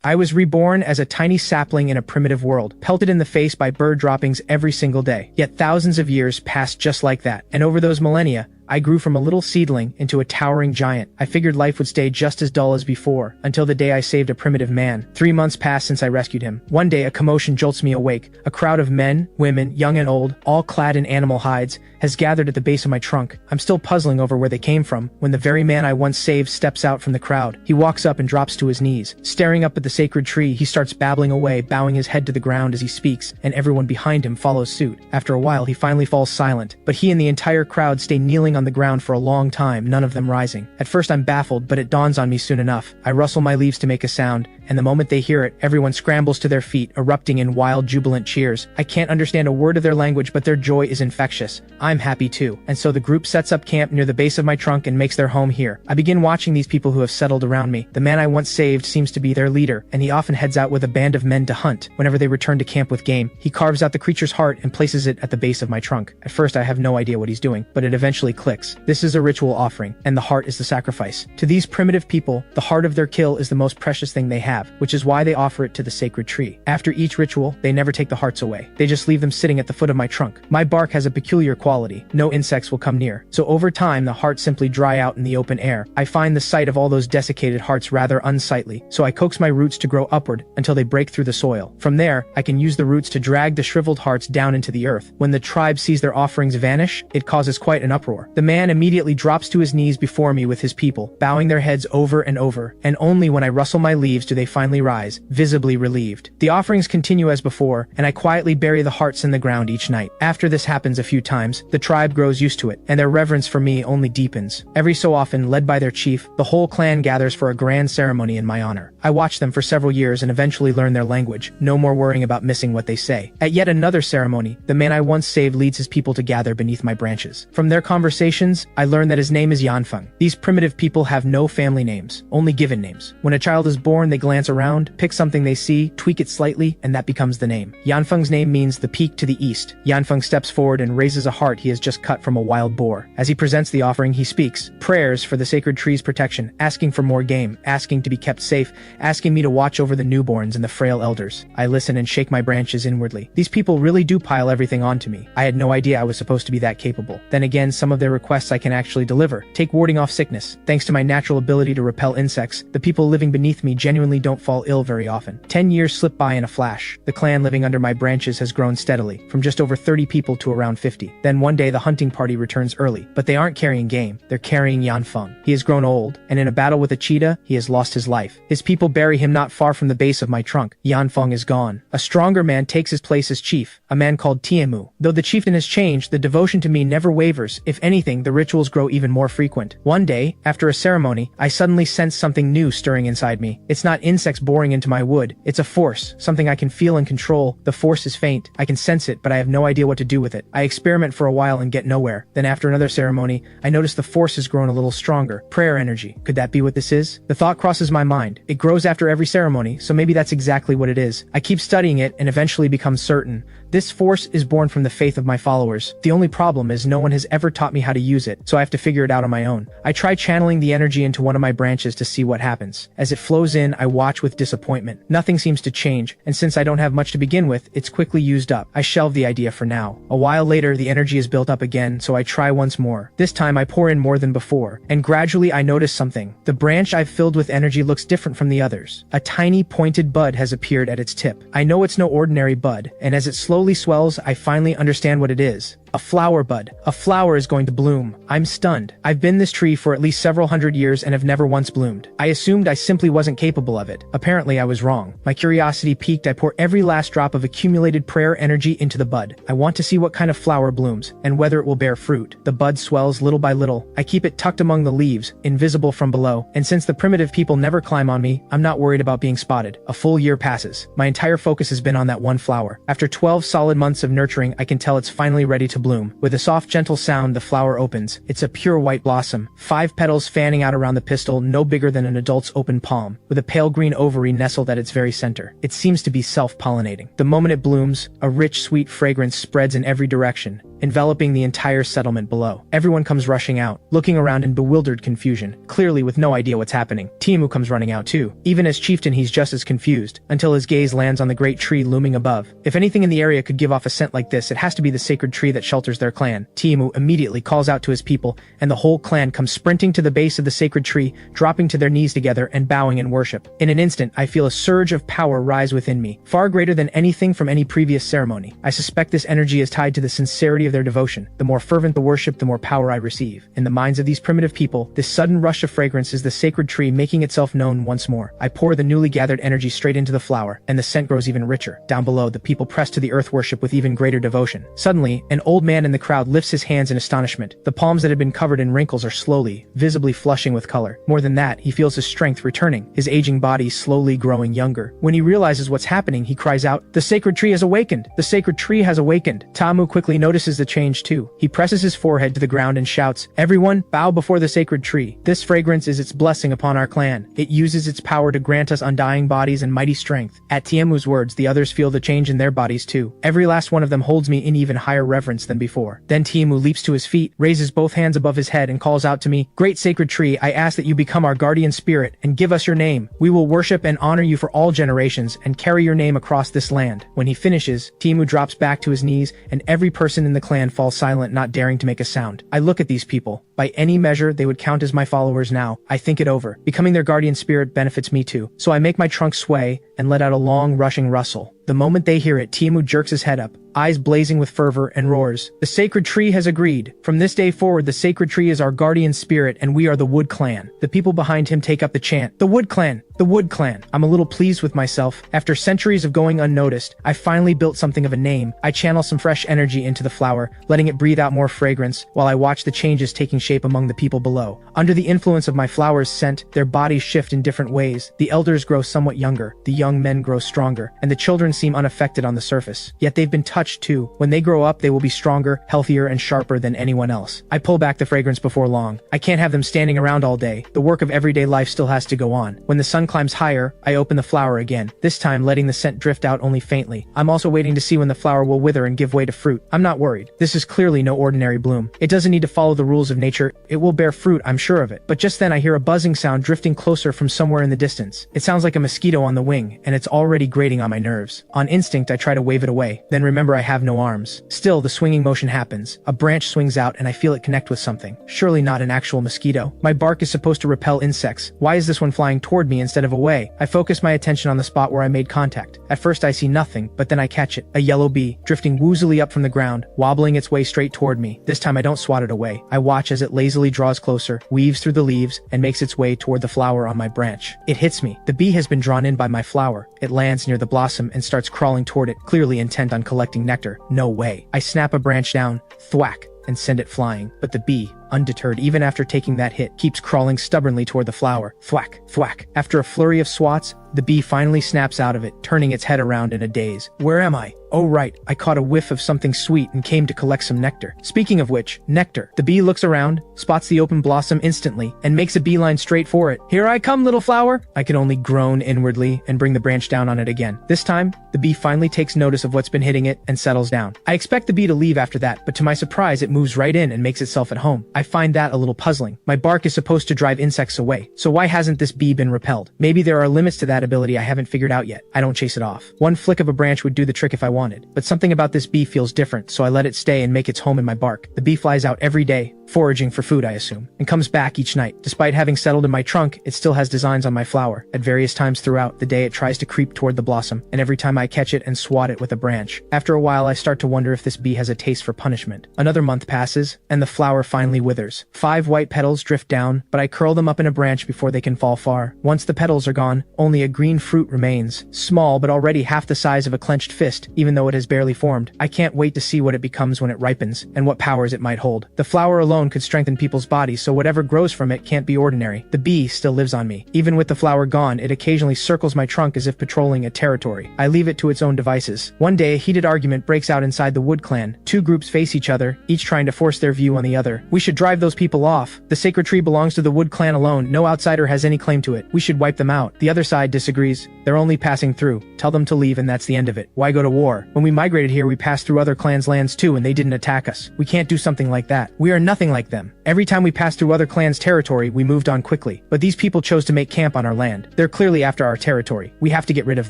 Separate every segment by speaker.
Speaker 1: I was reborn as a tiny sapling in a primitive world, pelted in the face by bird droppings every single day. Yet thousands of years passed just like that, and over those millennia, I grew from a little seedling into a towering giant. I figured life would stay just as dull as before, until the day I saved a primitive man. 3 months passed since I rescued him. One day, a commotion jolts me awake. A crowd of men, women, young and old, all clad in animal hides, has gathered at the base of my trunk. I'm still puzzling over where they came from, when the very man I once saved steps out from the crowd. He walks up and drops to his knees. Staring up at the sacred tree, he starts babbling away, bowing his head to the ground as he speaks, and everyone behind him follows suit. After a while, he finally falls silent, but he and the entire crowd stay kneeling on the ground for a long time, none of them rising. At first I'm baffled, but it dawns on me soon enough. I rustle my leaves to make a sound, and the moment they hear it, everyone scrambles to their feet, erupting in wild, jubilant cheers. I can't understand a word of their language, but their joy is infectious. I'm happy too, and so the group sets up camp near the base of my trunk and makes their home here. I begin watching these people who have settled around me. The man I once saved seems to be their leader, and he often heads out with a band of men to hunt. Whenever they return to camp with game, he carves out the creature's heart and places it at the base of my trunk. At first I have no idea what he's doing, but it eventually clicks. This is a ritual offering, and the heart is the sacrifice. To these primitive people, the heart of their kill is the most precious thing they have, which is why they offer it to the sacred tree. After each ritual, they never take the hearts away. They just leave them sitting at the foot of my trunk. My bark has a peculiar quality. No insects will come near. So over time, the hearts simply dry out in the open air. I find the sight of all those desiccated hearts rather unsightly, so I coax my roots to grow upward until they break through the soil. From there, I can use the roots to drag the shriveled hearts down into the earth. When the tribe sees their offerings vanish, it causes quite an uproar. The man immediately drops to his knees before me with his people, bowing their heads over and over, and only when I rustle my leaves do they finally rise, visibly relieved. The offerings continue as before, and I quietly bury the hearts in the ground each night. After this happens a few times, the tribe grows used to it, and their reverence for me only deepens. Every so often, led by their chief, the whole clan gathers for a grand ceremony in my honor. I watch them for several years and eventually learn their language, no more worrying about missing what they say. At yet another ceremony, the man I once saved leads his people to gather beneath my branches. From their conversations, I learn that his name is Yanfeng. These primitive people have no family names, only given names. When a child is born, they glance around, pick something they see, tweak it slightly, and that becomes the name. Yanfeng's name means the peak to the east. Yanfeng steps forward and raises a heart he has just cut from a wild boar. As he presents the offering, he speaks prayers for the sacred tree's protection, asking for more game, asking to be kept safe, asking me to watch over the newborns and the frail elders. I listen and shake my branches inwardly. These people really do pile everything onto me. I had no idea I was supposed to be that capable. Then again, some of their requests I can actually deliver. Take warding off sickness. Thanks to my natural ability to repel insects, the people living beneath me genuinely don't fall ill very often. 10 years slip by in a flash. The clan living under my branches has grown steadily, from just over 30 people to around 50. Then one day the hunting party returns early, but they aren't carrying game. They're carrying Yanfeng. He has grown old, and in a battle with a cheetah, he has lost his life. His people bury him not far from the base of my trunk. Yanfeng is gone. A stronger man takes his place as chief, a man called Tiemu. Though the chieftain has changed, the devotion to me never wavers. If anything, the rituals grow even more frequent. One day, after a ceremony, I suddenly sense something new stirring inside me. It's not insects boring into my wood. It's a force, something I can feel and control. The force is faint. I can sense it, but I have no idea what to do with it. I experiment for a while and get nowhere. Then after another ceremony, I notice the force has grown a little stronger. Prayer energy. Could that be what this is? The thought crosses my mind. It grows after every ceremony, so maybe that's exactly what it is. I keep studying it and eventually become certain. This force is born from the faith of my followers. The only problem is no one has ever taught me how to use it, so I have to figure it out on my own. I try channeling the energy into one of my branches to see what happens. As it flows in, I watch with disappointment. Nothing seems to change, and since I don't have much to begin with, it's quickly used up. I shelve the idea for now. A while later, the energy is built up again, so I try once more. This time I pour in more than before, and gradually I notice something. The branch I've filled with energy looks different from the others. A tiny pointed bud has appeared at its tip. I know it's no ordinary bud, and as it slowly swells, I finally understand what it is. A flower bud. A flower is going to bloom. I'm stunned. I've been this tree for at least several hundred years and have never once bloomed. I assumed I simply wasn't capable of it. Apparently I was wrong. My curiosity piqued. I pour every last drop of accumulated prayer energy into the bud. I want to see what kind of flower blooms, and whether it will bear fruit. The bud swells little by little. I keep it tucked among the leaves, invisible from below, and since the primitive people never climb on me, I'm not worried about being spotted. A full year passes. My entire focus has been on that one flower. After 12 solid months of nurturing, I can tell it's finally ready to bloom. With a soft, gentle sound, the flower opens. It's a pure white blossom. 5 petals fanning out around the pistil, no bigger than an adult's open palm, with a pale green ovary nestled at its very center. It seems to be self-pollinating. The moment it blooms, a rich, sweet fragrance spreads in every direction. enveloping the entire settlement below. Everyone comes rushing out, looking around in bewildered confusion, clearly with no idea what's happening. Tiamu comes running out too. Even as chieftain, he's just as confused, until his gaze lands on the great tree looming above. If anything in the area could give off a scent like this, it has to be the sacred tree that shelters their clan. Tiamu immediately calls out to his people, and the whole clan comes sprinting to the base of the sacred tree, dropping to their knees together and bowing in worship. In an instant, I feel a surge of power rise within me, far greater than anything from any previous ceremony. I suspect this energy is tied to the sincerity of their devotion. The more fervent the worship, the more power I receive. In the minds of these primitive people, this sudden rush of fragrance is the sacred tree making itself known once more. I pour the newly gathered energy straight into the flower, and the scent grows even richer. Down below, the people press to the earth worship with even greater devotion. Suddenly, an old man in the crowd lifts his hands in astonishment. The palms that had been covered in wrinkles are slowly, visibly flushing with color. More than that, he feels his strength returning, his aging body slowly growing younger. When he realizes what's happening, he cries out, "The sacred tree has awakened! The sacred tree has awakened!" Tamu quickly notices the change too. He presses his forehead to the ground and shouts, "Everyone, bow before the sacred tree. This fragrance is its blessing upon our clan. It uses its power to grant us undying bodies and mighty strength." At Tiamu's words, the others feel the change in their bodies too. Every last one of them holds me in even higher reverence than before. Then Tiamu leaps to his feet, raises both hands above his head and calls out to me, "Great sacred tree, I ask that you become our guardian spirit and give us your name. We will worship and honor you for all generations and carry your name across this land." When he finishes, Tiamu drops back to his knees and every person in the clan falls silent, not daring to make a sound. I look at these people. By any measure, they would count as my followers now. I think it over. Becoming their guardian spirit benefits me too. So I make my trunk sway and let out a long, rushing rustle. The moment they hear it, Tiamu jerks his head up, eyes blazing with fervor, and roars, "The sacred tree has agreed. From this day forward, the sacred tree is our guardian spirit and we are the Wood Clan." The people behind him take up the chant, "The Wood Clan! The Wood Clan!" I'm a little pleased with myself. After centuries of going unnoticed, I finally built something of a name. I channel some fresh energy into the flower, letting it breathe out more fragrance, while I watch the changes taking shape among the people below. Under the influence of my flower's scent, their bodies shift in different ways. The elders grow somewhat younger, the young men grow stronger, and the children seem unaffected on the surface. Yet they've been touched too. When they grow up, they will be stronger, healthier, and sharper than anyone else. I pull back the fragrance before long. I can't have them standing around all day. The work of everyday life still has to go on. When the sun climbs higher, I open the flower again, this time letting the scent drift out only faintly. I'm also waiting to see when the flower will wither and give way to fruit. I'm not worried. This is clearly no ordinary bloom. It doesn't need to follow the rules of nature. It will bear fruit, I'm sure of it. But just then I hear a buzzing sound drifting closer from somewhere in the distance. It sounds like a mosquito on the wing, and it's already grating on my nerves. On instinct, I try to wave it away, then remember I have no arms. Still, the swinging motion happens. A branch swings out and I feel it connect with something. Surely not an actual mosquito. My bark is supposed to repel insects. Why is this one flying toward me instead of away? I focus my attention on the spot where I made contact. At first I see nothing, but then I catch it. A yellow bee, drifting woozily up from the ground, wobbling its way straight toward me. This time I don't swat it away. I watch as it lazily draws closer, weaves through the leaves, and makes its way toward the flower on my branch. It hits me. The bee has been drawn in by my flower. It lands near the blossom and starts crawling toward it, clearly intent on collecting nectar. No way. I snap a branch down, thwack, and send it flying. But the bee, undeterred even after taking that hit, keeps crawling stubbornly toward the flower. Thwack, thwack. After a flurry of swats, the bee finally snaps out of it, turning its head around in a daze. Where am I? Oh right, I caught a whiff of something sweet and came to collect some nectar. Speaking of which, nectar. The bee looks around, spots the open blossom instantly, and makes a beeline straight for it. "Here I come, little flower!" I can only groan inwardly and bring the branch down on it again. This time, the bee finally takes notice of what's been hitting it and settles down. I expect the bee to leave after that, but to my surprise, it moves right in and makes itself at home. I find that a little puzzling. My bark is supposed to drive insects away, so why hasn't this bee been repelled? Maybe there are limits to that ability I haven't figured out yet. I don't chase it off. One flick of a branch would do the trick if I wanted, but something about this bee feels different, so I let it stay and make its home in my bark. The bee flies out every day, foraging for food I assume, and comes back each night. Despite having settled in my trunk, it still has designs on my flower. At various times throughout the day it tries to creep toward the blossom, and every time I catch it and swat it with a branch. After a while I start to wonder if this bee has a taste for punishment. Another month passes, and the flower finally withers. 5 white petals drift down, but I curl them up in a branch before they can fall far. Once the petals are gone, only a green fruit remains, small but already half the size of a clenched fist, even though it has barely formed. I can't wait to see what it becomes when it ripens, and what powers it might hold. The flower alone could strengthen people's bodies, so whatever grows from it can't be ordinary. The bee still lives on me. Even with the flower gone, it occasionally circles my trunk as if patrolling a territory. I leave it to its own devices. One day, a heated argument breaks out inside the Wood Clan. 2 groups face each other, each trying to force their view on the other. "We should should drive those people off. The sacred tree belongs to the Wood Clan alone. No outsider has any claim to it. We should wipe them out. The other side disagrees. They're only passing through. Tell them to leave and that's the end of it. Why go to war? When we migrated here, we passed through other clans' lands too and they didn't attack us. We can't do something like that. We are nothing like them. Every time we passed through other clans' territory, we moved on quickly. But these people chose to make camp on our land. They're clearly after our territory. We have to get rid of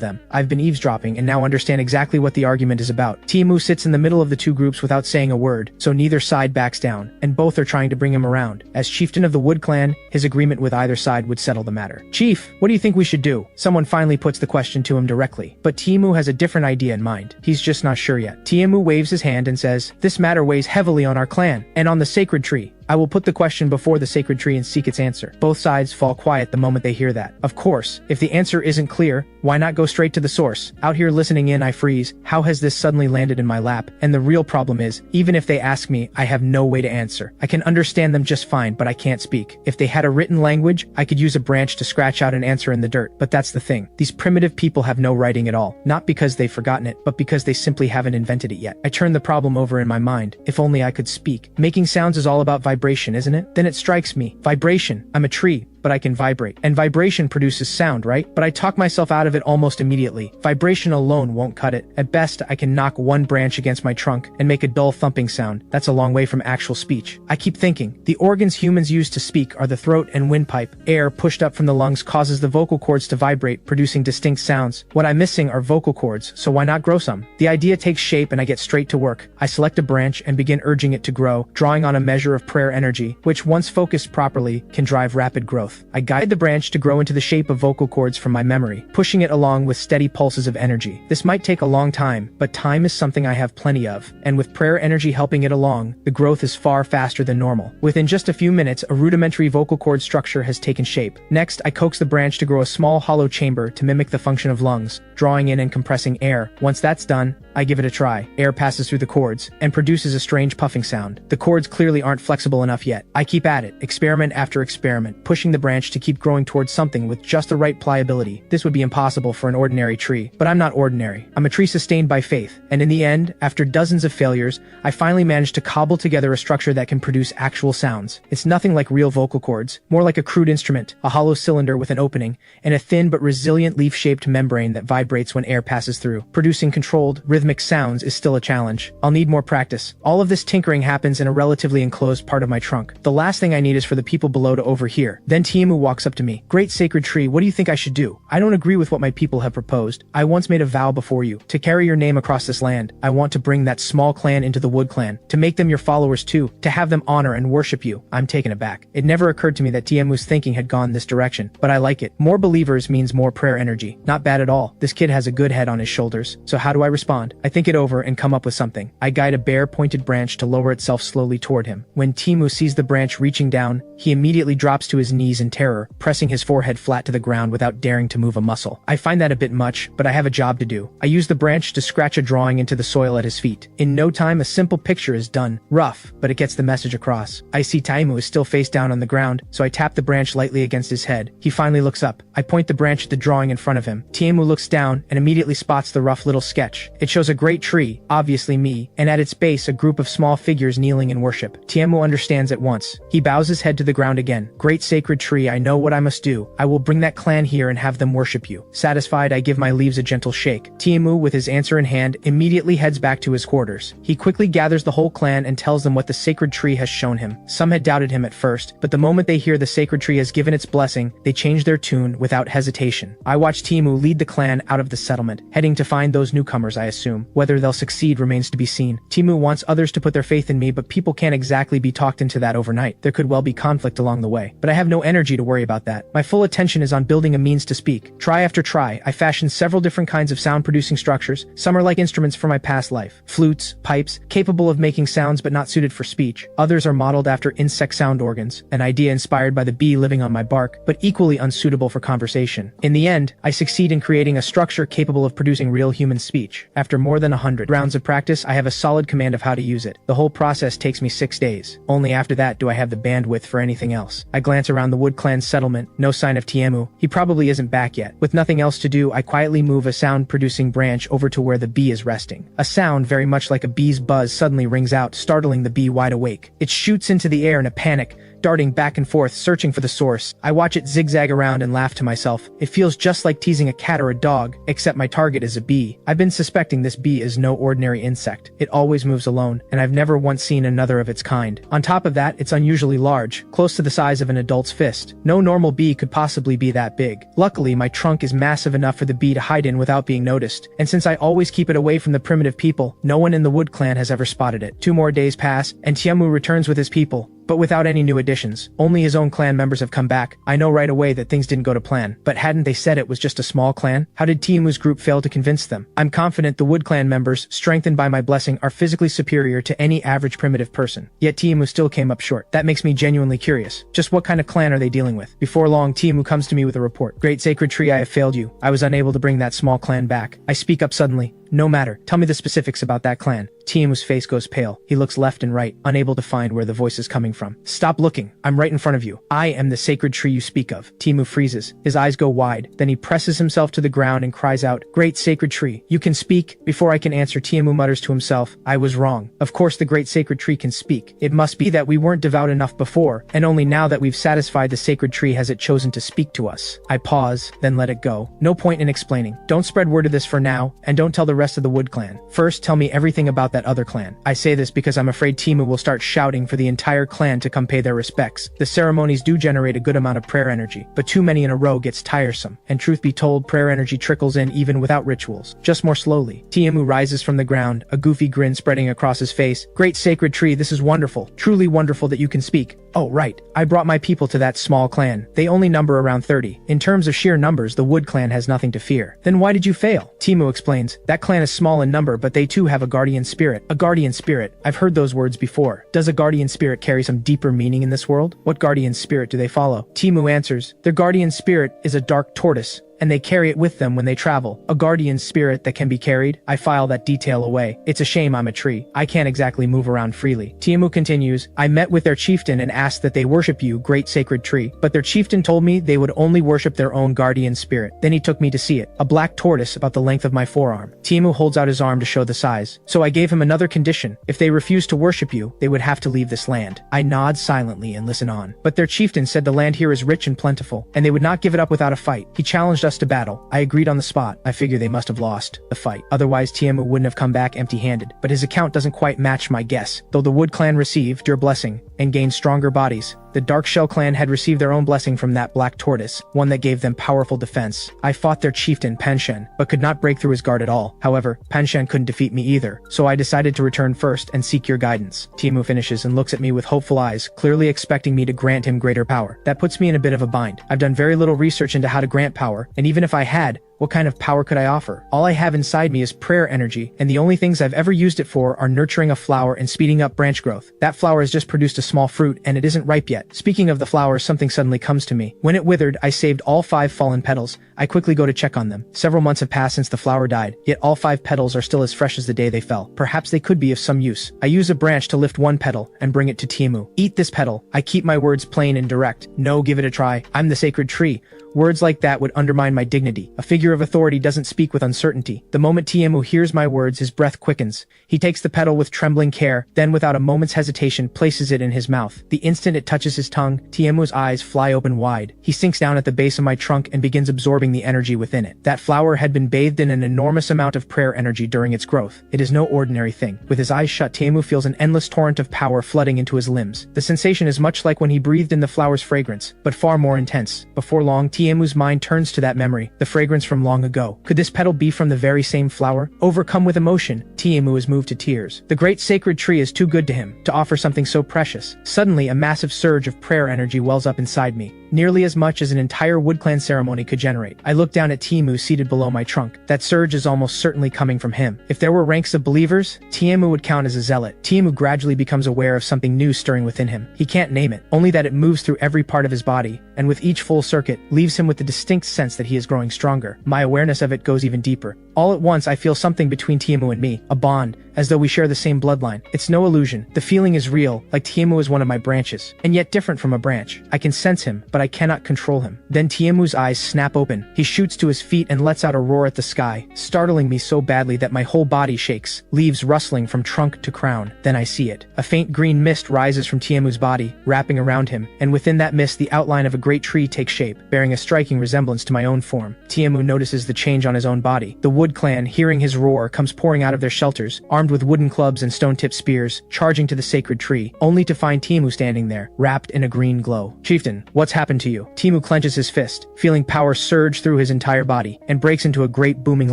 Speaker 1: them. I've been eavesdropping and now understand exactly what the argument is about. Tiamu sits in the middle of the two groups without saying a word, so neither side backs down, and both are trying to bring him around. As chieftain of the Wood Clan, his agreement with either side would settle the matter. Chief, what do you think we should do? Someone finally puts the question to him directly. But Tiamu has a different idea in mind. He's just not sure yet. Tiamu waves his hand and says, "This matter weighs heavily on our clan, and on the sacred tree. I will put the question before the sacred tree and seek its answer." Both sides fall quiet the moment they hear that. Of course, if the answer isn't clear, why not go straight to the source? Out here listening in, I freeze. How has this suddenly landed in my lap? And the real problem is, even if they ask me, I have no way to answer. I can understand them just fine, but I can't speak. If they had a written language, I could use a branch to scratch out an answer in the dirt. But that's the thing. These primitive people have no writing at all. Not because they've forgotten it, but because they simply haven't invented it yet. I turn the problem over in my mind. If only I could speak. Making sounds is all about vibration, isn't it? Then it strikes me. Vibration. I'm a tree, but I can vibrate. And vibration produces sound, right? But I talk myself out of it almost immediately. Vibration alone won't cut it. At best, I can knock one branch against my trunk and make a dull thumping sound. That's a long way from actual speech. I keep thinking, the organs humans use to speak are the throat and windpipe. Air pushed up from the lungs causes the vocal cords to vibrate, producing distinct sounds. What I'm missing are vocal cords, so why not grow some? The idea takes shape and I get straight to work. I select a branch and begin urging it to grow, drawing on a measure of prayer energy, which once focused properly, can drive rapid growth. I guide the branch to grow into the shape of vocal cords from my memory, pushing it along with steady pulses of energy. This might take a long time, but time is something I have plenty of, and with prayer energy helping it along, the growth is far faster than normal. Within just a few minutes, a rudimentary vocal cord structure has taken shape. Next, I coax the branch to grow a small hollow chamber to mimic the function of lungs, drawing in and compressing air. Once that's done, I give it a try. Air passes through the cords and produces a strange puffing sound. The cords clearly aren't flexible enough yet. I keep at it, experiment after experiment, pushing the branch to keep growing towards something with just the right pliability. This would be impossible for an ordinary tree, but I'm not ordinary. I'm a tree sustained by faith, and in the end, after dozens of failures, I finally managed to cobble together a structure that can produce actual sounds. It's nothing like real vocal cords, more like a crude instrument, a hollow cylinder with an opening, and a thin but resilient leaf-shaped membrane that vibrates when air passes through. Producing controlled, rhythmic sounds is still a challenge. I'll need more practice. All of this tinkering happens in a relatively enclosed part of my trunk. The last thing I need is for the people below to overhear. Then Tiamu walks up to me. "Great sacred tree, what do you think I should do? I don't agree with what my people have proposed. I once made a vow before you, to carry your name across this land. I want to bring that small clan into the Wood Clan, to make them your followers too, to have them honor and worship you." I'm taken aback. It never occurred to me that Tiamu's thinking had gone this direction, but I like it. More believers means more prayer energy. Not bad at all. This kid has a good head on his shoulders. So how do I respond? I think it over and come up with something. I guide a bare pointed branch to lower itself slowly toward him. When Tiamu sees the branch reaching down, he immediately drops to his knees in terror, pressing his forehead flat to the ground without daring to move a muscle. I find that a bit much, but I have a job to do. I use the branch to scratch a drawing into the soil at his feet. In no time, a simple picture is done. Rough, but it gets the message across. I see Tiamu is still face down on the ground, so I tap the branch lightly against his head. He finally looks up. I point the branch at the drawing in front of him. Tiamu looks down and immediately spots the rough little sketch. It shows a great tree, obviously me, and at its base a group of small figures kneeling in worship. Tiamu understands at once. He bows his head to the ground again. "Great sacred tree, I know what I must do. I will bring that clan here and have them worship you." Satisfied, I give my leaves a gentle shake. Tiamu, with his answer in hand, immediately heads back to his quarters. He quickly gathers the whole clan and tells them what the sacred tree has shown him. Some had doubted him at first, but the moment they hear the sacred tree has given its blessing, they change their tune without hesitation. I watch Tiamu lead the clan out of the settlement, heading to find those newcomers, I assume. Whether they'll succeed remains to be seen. Tiamu wants others to put their faith in me, but people can't exactly be talked into that overnight. There could well be conflict along the way, but I have no energy to worry about that. My full attention is on building a means to speak. Try after try, I fashion several different kinds of sound-producing structures. Some are like instruments from my past life. Flutes, pipes, capable of making sounds but not suited for speech. Others are modeled after insect sound organs, an idea inspired by the bee living on my bark, but equally unsuitable for conversation. In the end, I succeed in creating a structure capable of producing real human speech. After more than 100 rounds of practice, I have a solid command of how to use it. The whole process takes me 6 days. Only after that do I have the bandwidth for anything else. I glance around the Wood Clan's settlement, no sign of Tiemu. He probably isn't back yet. With nothing else to do, I quietly move a sound-producing branch over to where the bee is resting. A sound very much like a bee's buzz suddenly rings out, startling the bee wide awake. It shoots into the air in a panic, darting back and forth, searching for the source. I watch it zigzag around and laugh to myself. It feels just like teasing a cat or a dog, except my target is a bee. I've been suspecting this bee is no ordinary insect. It always moves alone, and I've never once seen another of its kind. On top of that, it's unusually large, close to the size of an adult's fist. No normal bee could possibly be that big. Luckily, my trunk is massive enough for the bee to hide in without being noticed, and since I always keep it away from the primitive people, no one in the Wood Clan has ever spotted it. 2 more days pass, and Tiemu returns with his people, but without any new additions. Only his own clan members have come back. I know right away that things didn't go to plan, but hadn't they said it was just a small clan? How did Tiemu's group fail to convince them? I'm confident the Wood Clan members, strengthened by my blessing, are physically superior to any average primitive person. Yet Tiemu still came up short. That makes me genuinely curious. Just what kind of clan are they dealing with? Before long, Tiemu comes to me with a report. Great Sacred Tree, I have failed you. I was unable to bring that small clan back. I speak up suddenly. No matter. Tell me the specifics about that clan. Tiemu's face goes pale. He looks left and right, unable to find where the voice is coming from. Stop looking. I'm right in front of you. I am the sacred tree you speak of. Tiemu freezes. His eyes go wide. Then he presses himself to the ground and cries out, Great Sacred Tree, you can speak? Before I can answer, Tiemu mutters to himself, I was wrong. Of course the Great Sacred Tree can speak. It must be that we weren't devout enough before, and only now that we've satisfied the sacred tree has it chosen to speak to us. I pause, then let it go. No point in explaining. Don't spread word of this for now, and don't tell the rest of the Wood Clan. First, tell me everything about that other clan. I say this because I'm afraid Tiemu will start shouting for the entire clan to come pay their respects. The ceremonies do generate a good amount of prayer energy, but too many in a row gets tiresome, and truth be told, prayer energy trickles in even without rituals, just more slowly. Tiemu rises from the ground, a goofy grin spreading across his face. Great Sacred Tree, this is wonderful, truly wonderful that you can speak. Oh, right. I brought my people to that small clan. They only number around 30. In terms of sheer numbers, the Wood Clan has nothing to fear. Then why did you fail? Tiemu explains. That clan is small in number, but they too have a guardian spirit. A guardian spirit. I've heard those words before. Does a guardian spirit carry some deeper meaning in this world? What guardian spirit do they follow? Tiemu answers. Their guardian spirit is a dark tortoise, and they carry it with them when they travel. A guardian spirit that can be carried? I file that detail away. It's a shame I'm a tree. I can't exactly move around freely. Tiemu continues, I met with their chieftain and asked that they worship you, Great Sacred Tree. But their chieftain told me they would only worship their own guardian spirit. Then he took me to see it. A black tortoise about the length of my forearm. Tiemu holds out his arm to show the size. So I gave him another condition. If they refused to worship you, they would have to leave this land. I nod silently and listen on. But their chieftain said the land here is rich and plentiful, and they would not give it up without a fight. He challenged us to battle. I agreed on the spot. I figure they must have lost the fight. Otherwise, Tiemu wouldn't have come back empty-handed. But his account doesn't quite match my guess. Though the Wood Clan received your blessing and gained stronger bodies, the Dark Shell Clan had received their own blessing from that black tortoise, one that gave them powerful defense. I fought their chieftain, Penshen, but could not break through his guard at all. However, Penshen couldn't defeat me either, so I decided to return first and seek your guidance. Tiemu finishes and looks at me with hopeful eyes, clearly expecting me to grant him greater power. That puts me in a bit of a bind. I've done very little research into how to grant power, and even if I had, what kind of power could I offer? All I have inside me is prayer energy, and the only things I've ever used it for are nurturing a flower and speeding up branch growth. That flower has just produced a small fruit, and it isn't ripe yet. Speaking of the flower, something suddenly comes to me. When it withered, I saved all 5 fallen petals. I quickly go to check on them. Several months have passed since the flower died, yet all 5 petals are still as fresh as the day they fell. Perhaps they could be of some use. I use a branch to lift one petal and bring it to Tiemu. Eat this petal. I keep my words plain and direct. No, give it a try. I'm the sacred tree. Words like that would undermine my dignity. A figure of authority doesn't speak with uncertainty. The moment Tiemu hears my words, his breath quickens. He takes the petal with trembling care, then without a moment's hesitation places it in his mouth. The instant it touches his tongue, Tiemu's eyes fly open wide. He sinks down at the base of my trunk and begins absorbing the energy within it. That flower had been bathed in an enormous amount of prayer energy during its growth. It is no ordinary thing. With his eyes shut, Tiemu feels an endless torrent of power flooding into his limbs. The sensation is much like when he breathed in the flower's fragrance, but far more intense. Before long, Tiemu's mind turns to that memory, the fragrance from long ago. Could this petal be from the very same flower? Overcome with emotion, Tiemu is moved to tears. The great sacred tree is too good to him to offer something so precious. Suddenly, a massive surge of prayer energy wells up inside me, nearly as much as an entire Wood Clan ceremony could generate. I look down at Tiemu seated below my trunk. That surge is almost certainly coming from him. If there were ranks of believers, Tiemu would count as a zealot. Tiemu gradually becomes aware of something new stirring within him. He can't name it, only that it moves through every part of his body, and with each full circuit, leaves him with the distinct sense that he is growing stronger. My awareness of it goes even deeper. All at once, I feel something between Tiemu and me, a bond, as though we share the same bloodline. It's no illusion. The feeling is real, like Tiemu is one of my branches, and yet different from a branch. I can sense him, but but I cannot control him. Then Tiemu's eyes snap open. He shoots to his feet and lets out a roar at the sky, startling me so badly that my whole body shakes, leaves rustling from trunk to crown. Then I see it. A faint green mist rises from Tiemu's body, wrapping around him, and within that mist the outline of a great tree takes shape, bearing a striking resemblance to my own form. Tiemu notices the change on his own body. The Wood Clan, hearing his roar, comes pouring out of their shelters, armed with wooden clubs and stone-tipped spears, charging to the sacred tree, only to find Tiemu standing there, wrapped in a green glow. "Chieftain, what's happened to you?" Tiemu clenches his fist, feeling power surge through his entire body, and breaks into a great booming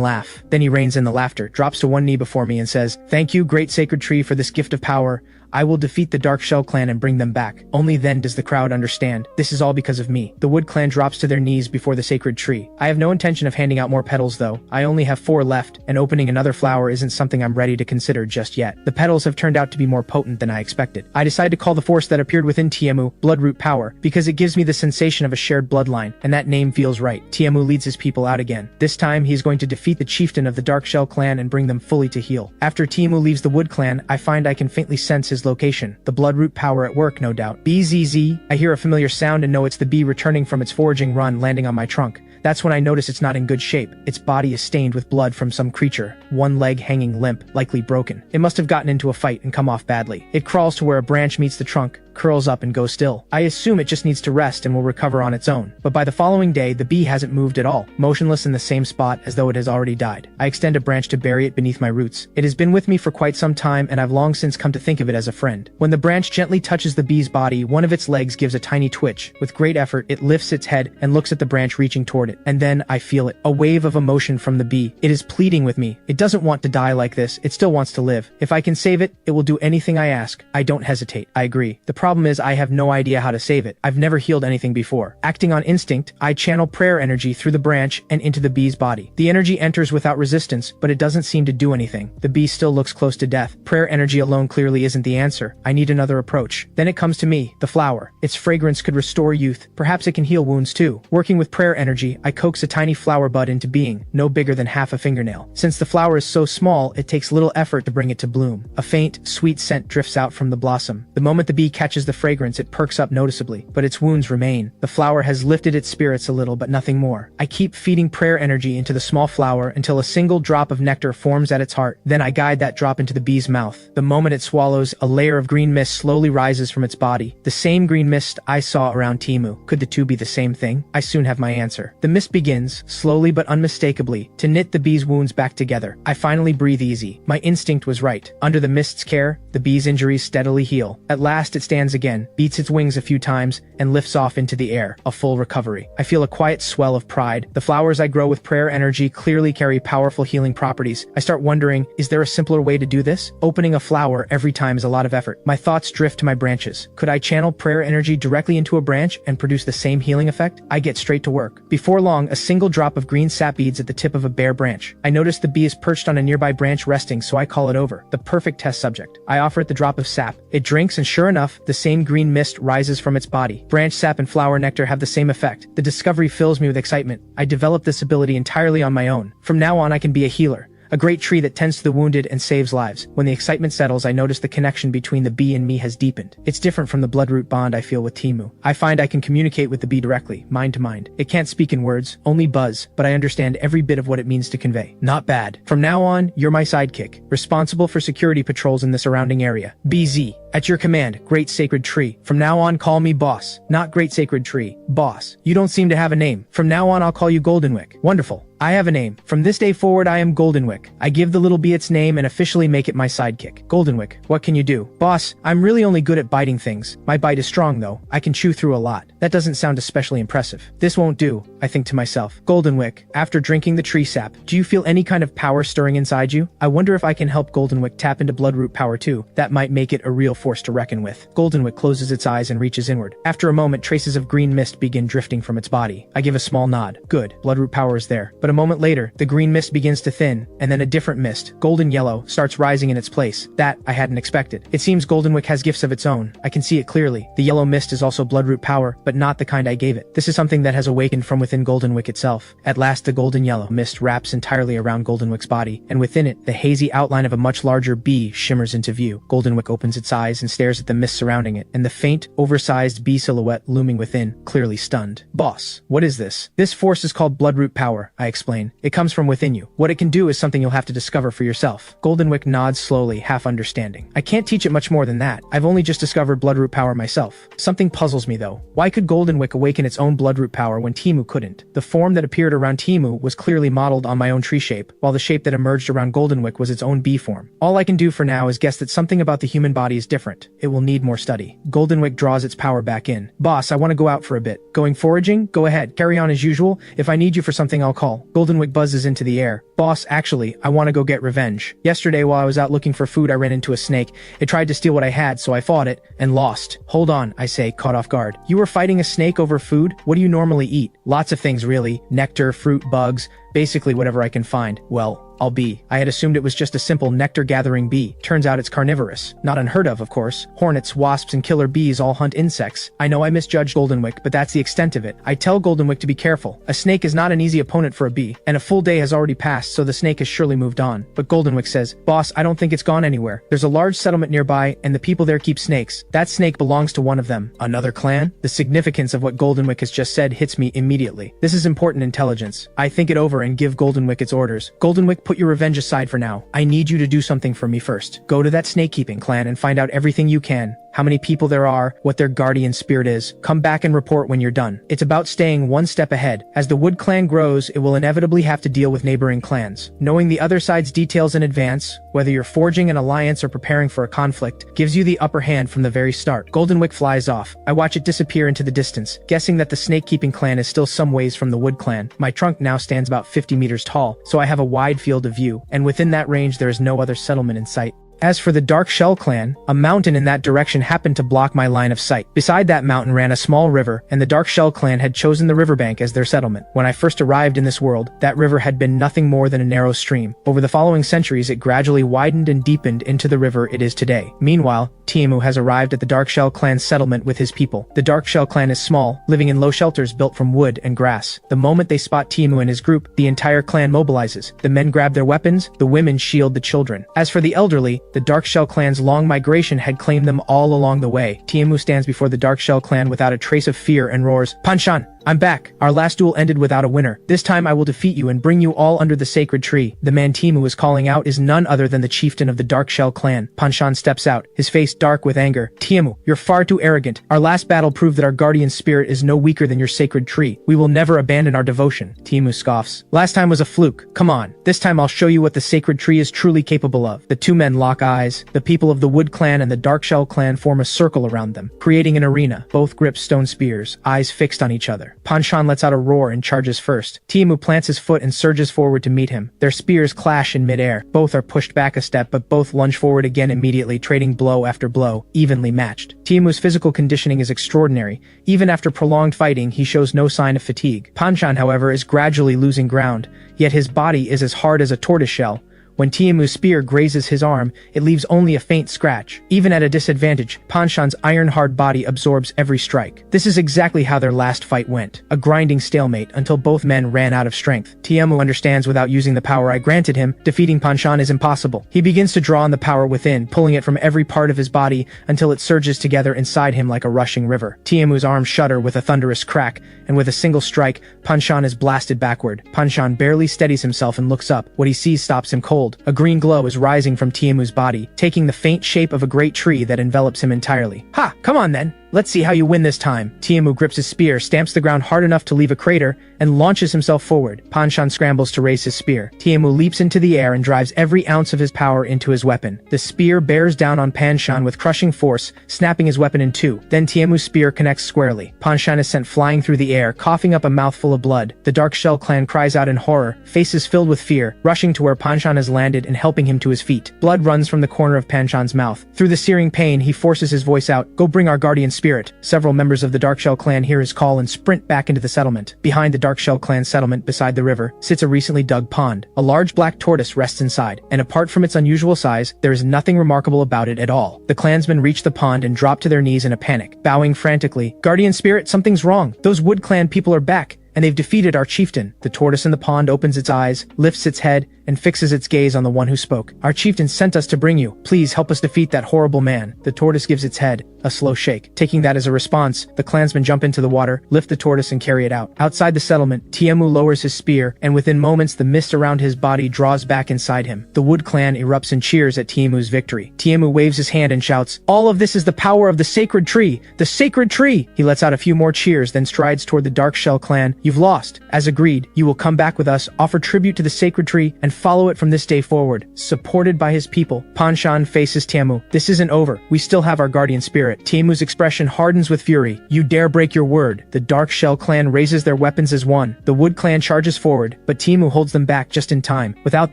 Speaker 1: laugh. Then he reins in the laughter, drops to one knee before me and says, "Thank you, great sacred tree, for this gift of power. I will defeat the Dark Shell Clan and bring them back." Only then does the crowd understand. This is all because of me. The Wood Clan drops to their knees before the sacred tree. I have no intention of handing out more petals though. I only have 4 left, and opening another flower isn't something I'm ready to consider just yet. The petals have turned out to be more potent than I expected. I decide to call the force that appeared within Tiemu Bloodroot Power, because it gives me the sensation of a shared bloodline, and that name feels right. Tiemu leads his people out again. This time he is going to defeat the chieftain of the Dark Shell Clan and bring them fully to heal. After Tiemu leaves the Wood Clan, I find I can faintly sense his location. The Bloodroot Power at work, no doubt. BZZ. I hear a familiar sound and know it's the bee returning from its foraging run, landing on my trunk. That's when I notice it's not in good shape. Its body is stained with blood from some creature, one leg hanging limp, likely broken. It must have gotten into a fight and come off badly. It crawls to where a branch meets the trunk, curls up and goes still. I assume it just needs to rest and will recover on its own. But by the following day, the bee hasn't moved at all, motionless in the same spot as though it has already died. I extend a branch to bury it beneath my roots. It has been with me for quite some time, and I've long since come to think of it as a friend. When the branch gently touches the bee's body, one of its legs gives a tiny twitch. With great effort, it lifts its head and looks at the branch reaching toward it. And then I feel it. A wave of emotion from the bee. It is pleading with me. It doesn't want to die like this. It still wants to live. If I can save it, it will do anything I ask. I don't hesitate. I agree. The problem is I have no idea how to save it. I've never healed anything before. Acting on instinct, I channel prayer energy through the branch and into the bee's body. The energy enters without resistance, but it doesn't seem to do anything. The bee still looks close to death. Prayer energy alone clearly isn't the answer. I need another approach. Then it comes to me, the flower. Its fragrance could restore youth. Perhaps it can heal wounds too. Working with prayer energy, I coax a tiny flower bud into being, no bigger than half a fingernail. Since the flower is so small, it takes little effort to bring it to bloom. A faint, sweet scent drifts out from the blossom. The moment the bee catches the fragrance, it perks up noticeably, but its wounds remain. The flower has lifted its spirits a little, but nothing more. I keep feeding prayer energy into the small flower until a single drop of nectar forms at its heart. Then I guide that drop into the bee's mouth. The moment it swallows, a layer of green mist slowly rises from its body. The same green mist I saw around Tiemu. Could the two be the same thing? I soon have my answer. The mist begins, slowly but unmistakably, to knit the bee's wounds back together. I finally breathe easy. My instinct was right. Under the mist's care, the bee's injuries steadily heal. At last it stands again, beats its wings a few times, and lifts off into the air, a full recovery. I feel a quiet swell of pride. The flowers I grow with prayer energy clearly carry powerful healing properties. I start wondering, is there a simpler way to do this? Opening a flower every time is a lot of effort. My thoughts drift to my branches. Could I channel prayer energy directly into a branch and produce the same healing effect? I get straight to work. Before long, a single drop of green sap beads at the tip of a bare branch. I notice the bee is perched on a nearby branch resting, so I call it over. The perfect test subject. I offer it the drop of sap. It drinks, and sure enough, the same green mist rises from its body. Branch sap and flower nectar have the same effect. The discovery fills me with excitement. I developed this ability entirely on my own. From now on, I can be a healer. A great tree that tends to the wounded and saves lives. When the excitement settles, I notice the connection between the bee and me has deepened. It's different from the bloodroot bond I feel with Tiemu. I find I can communicate with the bee directly, mind to mind. It can't speak in words, only buzz, but I understand every bit of what it means to convey. Not bad. From now on, you're my sidekick, responsible for security patrols in the surrounding area. BZ. At your command, Great Sacred Tree. From now on, call me Boss. Not Great Sacred Tree. Boss. You don't seem to have a name. From now on, I'll call you Goldenwick. Wonderful. I have a name. From this day forward, I am Goldenwick. I give the little bee its name and officially make it my sidekick. Goldenwick, what can you do? Boss, I'm really only good at biting things. My bite is strong, though. I can chew through a lot. That doesn't sound especially impressive. This won't do, I think to myself. Goldenwick, after drinking the tree sap, do you feel any kind of power stirring inside you? I wonder if I can help Goldenwick tap into bloodroot power too. That might make it a real force to reckon with. Goldenwick closes its eyes and reaches inward. After a moment, traces of green mist begin drifting from its body. I give a small nod. Good, bloodroot power is there. But a moment later, the green mist begins to thin, and then a different mist, golden yellow, starts rising in its place. That, I hadn't expected. It seems Goldenwick has gifts of its own. I can see it clearly. The yellow mist is also bloodroot power, but not the kind I gave it. This is something that has awakened from within Goldenwick itself. At last the golden yellow mist wraps entirely around Goldenwick's body, and within it, the hazy outline of a much larger bee shimmers into view. Goldenwick opens its eyes and stares at the mist surrounding it, and the faint, oversized bee silhouette looming within, clearly stunned. Boss, what is this? This force is called bloodroot power, I explain. It comes from within you. What it can do is something you'll have to discover for yourself. Goldenwick nods slowly, half understanding. I can't teach it much more than that. I've only just discovered bloodroot power myself. Something puzzles me though. Why could Goldenwick awaken its own bloodroot power when Timu couldn't? The form that appeared around Timu was clearly modeled on my own tree shape, while the shape that emerged around Goldenwick was its own bee form. All I can do for now is guess that something about the human body is different. It will need more study. Goldenwick draws its power back in. Boss, I want to go out for a bit. Going foraging? Go ahead. Carry on as usual. If I need you for something, I'll call. Goldenwick buzzes into the air. Boss, actually, I want to go get revenge. Yesterday, while I was out looking for food, I ran into a snake. It tried to steal what I had, so I fought it, and lost. Hold on, I say, caught off guard. You were fighting a snake over food? What do you normally eat? Lots of things, really. Nectar, fruit, bugs, basically whatever I can find. Well, I'll be. I had assumed it was just a simple nectar-gathering bee. Turns out it's carnivorous. Not unheard of course. Hornets, wasps, and killer bees all hunt insects. I know I misjudged Goldenwick, but that's the extent of it. I tell Goldenwick to be careful. A snake is not an easy opponent for a bee, and a full day has already passed, so the snake has surely moved on. But Goldenwick says, Boss, I don't think it's gone anywhere. There's a large settlement nearby, and the people there keep snakes. That snake belongs to one of them. Another clan? The significance of what Goldenwick has just said hits me immediately. This is important intelligence. I think it over and give Goldenwick its orders. Goldenwick, put your revenge aside for now. I need you to do something for me first. Go to that snake-keeping clan and find out everything you can. How many people there are, what their guardian spirit is. Come back and report when you're done. It's about staying one step ahead. As the Wood clan grows, it will inevitably have to deal with neighboring clans. Knowing the other side's details in advance, whether you're forging an alliance or preparing for a conflict, gives you the upper hand from the very start. Goldenwick flies off. I watch it disappear into the distance, guessing that the snake-keeping clan is still some ways from the Wood clan. My trunk now stands about 50 meters tall, so I have a wide field of view, and within that range there is no other settlement in sight. As for the Dark Shell clan, a mountain in that direction happened to block my line of sight. Beside that mountain ran a small river, and the Dark Shell clan had chosen the riverbank as their settlement. When I first arrived in this world, that river had been nothing more than a narrow stream. Over the following centuries, it gradually widened and deepened into the river it is today. Meanwhile, Timu has arrived at the Dark Shell clan's settlement with his people. The Dark Shell clan is small, living in low shelters built from wood and grass. The moment they spot Timu and his group, the entire clan mobilizes. The men grab their weapons, the women shield the children. As for the elderly, the Dark Shell clan's long migration had claimed them all along the way. Timu stands before the Dark Shell clan without a trace of fear and roars, Panshan! I'm back. Our last duel ended without a winner. This time I will defeat you and bring you all under the sacred tree. The man Timu is calling out is none other than the chieftain of the Dark Shell clan. Panshan steps out, his face dark with anger. Timu, you're far too arrogant. Our last battle proved that our guardian spirit is no weaker than your sacred tree. We will never abandon our devotion. Timu scoffs. Last time was a fluke. Come on. This time I'll show you what the sacred tree is truly capable of. The two men lock eyes. The people of the Wood clan and the Dark Shell clan form a circle around them, creating an arena. Both grip stone spears, eyes fixed on each other. Panshan lets out a roar and charges first. Timu plants his foot and surges forward to meet him. Their spears clash in midair. Both are pushed back a step, but both lunge forward again immediately, trading blow after blow, evenly matched. Timu's physical conditioning is extraordinary. Even after prolonged fighting, he shows no sign of fatigue. Panshan, however, is gradually losing ground, yet his body is as hard as a tortoiseshell. When Tiamu's spear grazes his arm, it leaves only a faint scratch. Even at a disadvantage, Panshan's iron-hard body absorbs every strike. This is exactly how their last fight went. A grinding stalemate until both men ran out of strength. Tiamu understands without using the power I granted him, defeating Panshan is impossible. He begins to draw on the power within, pulling it from every part of his body until it surges together inside him like a rushing river. Tiamu's arms shudder with a thunderous crack, and with a single strike, Panshan is blasted backward. Panshan barely steadies himself and looks up. What he sees stops him cold. A green glow is rising from Tiamu's body, taking the faint shape of a great tree that envelops him entirely. Ha! Come on then! Let's see how you win this time. Tiamu grips his spear, stamps the ground hard enough to leave a crater, and launches himself forward. Panshan scrambles to raise his spear. Tiamu leaps into the air and drives every ounce of his power into his weapon. The spear bears down on Panshan with crushing force, snapping his weapon in two. Then Tiamu's spear connects squarely. Panshan is sent flying through the air, coughing up a mouthful of blood. The Dark Shell clan cries out in horror, faces filled with fear, rushing to where Panshan has landed and helping him to his feet. Blood runs from the corner of Panshan's mouth. Through the searing pain, he forces his voice out, "Go bring our guardian spirit spirit. Several members of the Darkshell clan hear his call and sprint back into the settlement. Behind the Darkshell clan settlement beside the river sits a recently dug pond. A large black tortoise rests inside, and apart from its unusual size, there is nothing remarkable about it at all. The clansmen reach the pond and drop to their knees in a panic, bowing frantically. "Guardian spirit, something's wrong. Those Wood clan people are back, and they've defeated our chieftain." The tortoise in the pond opens its eyes, lifts its head, and fixes its gaze on the one who spoke. "Our chieftain sent us to bring you. Please help us defeat that horrible man." The tortoise gives its head a slow shake. Taking that as a response, the clansmen jump into the water, lift the tortoise, and carry it out. Outside the settlement, Tiamu lowers his spear, and within moments the mist around his body draws back inside him. The Wood clan erupts in cheers at Tiamu's victory. Tiamu waves his hand and shouts, "All of this is the power of the sacred tree! The sacred tree!" He lets out a few more cheers, then strides toward the Darkshell clan. "You've lost. As agreed, you will come back with us, offer tribute to the sacred tree, and follow it from this day forward." Supported by his people, Panshan faces Tiamu. "This isn't over. We still have our guardian spirit." Tiamu's expression hardens with fury. "You dare break your word." The Darkshell clan raises their weapons as one. The Wood clan charges forward, but Tiamu holds them back just in time. Without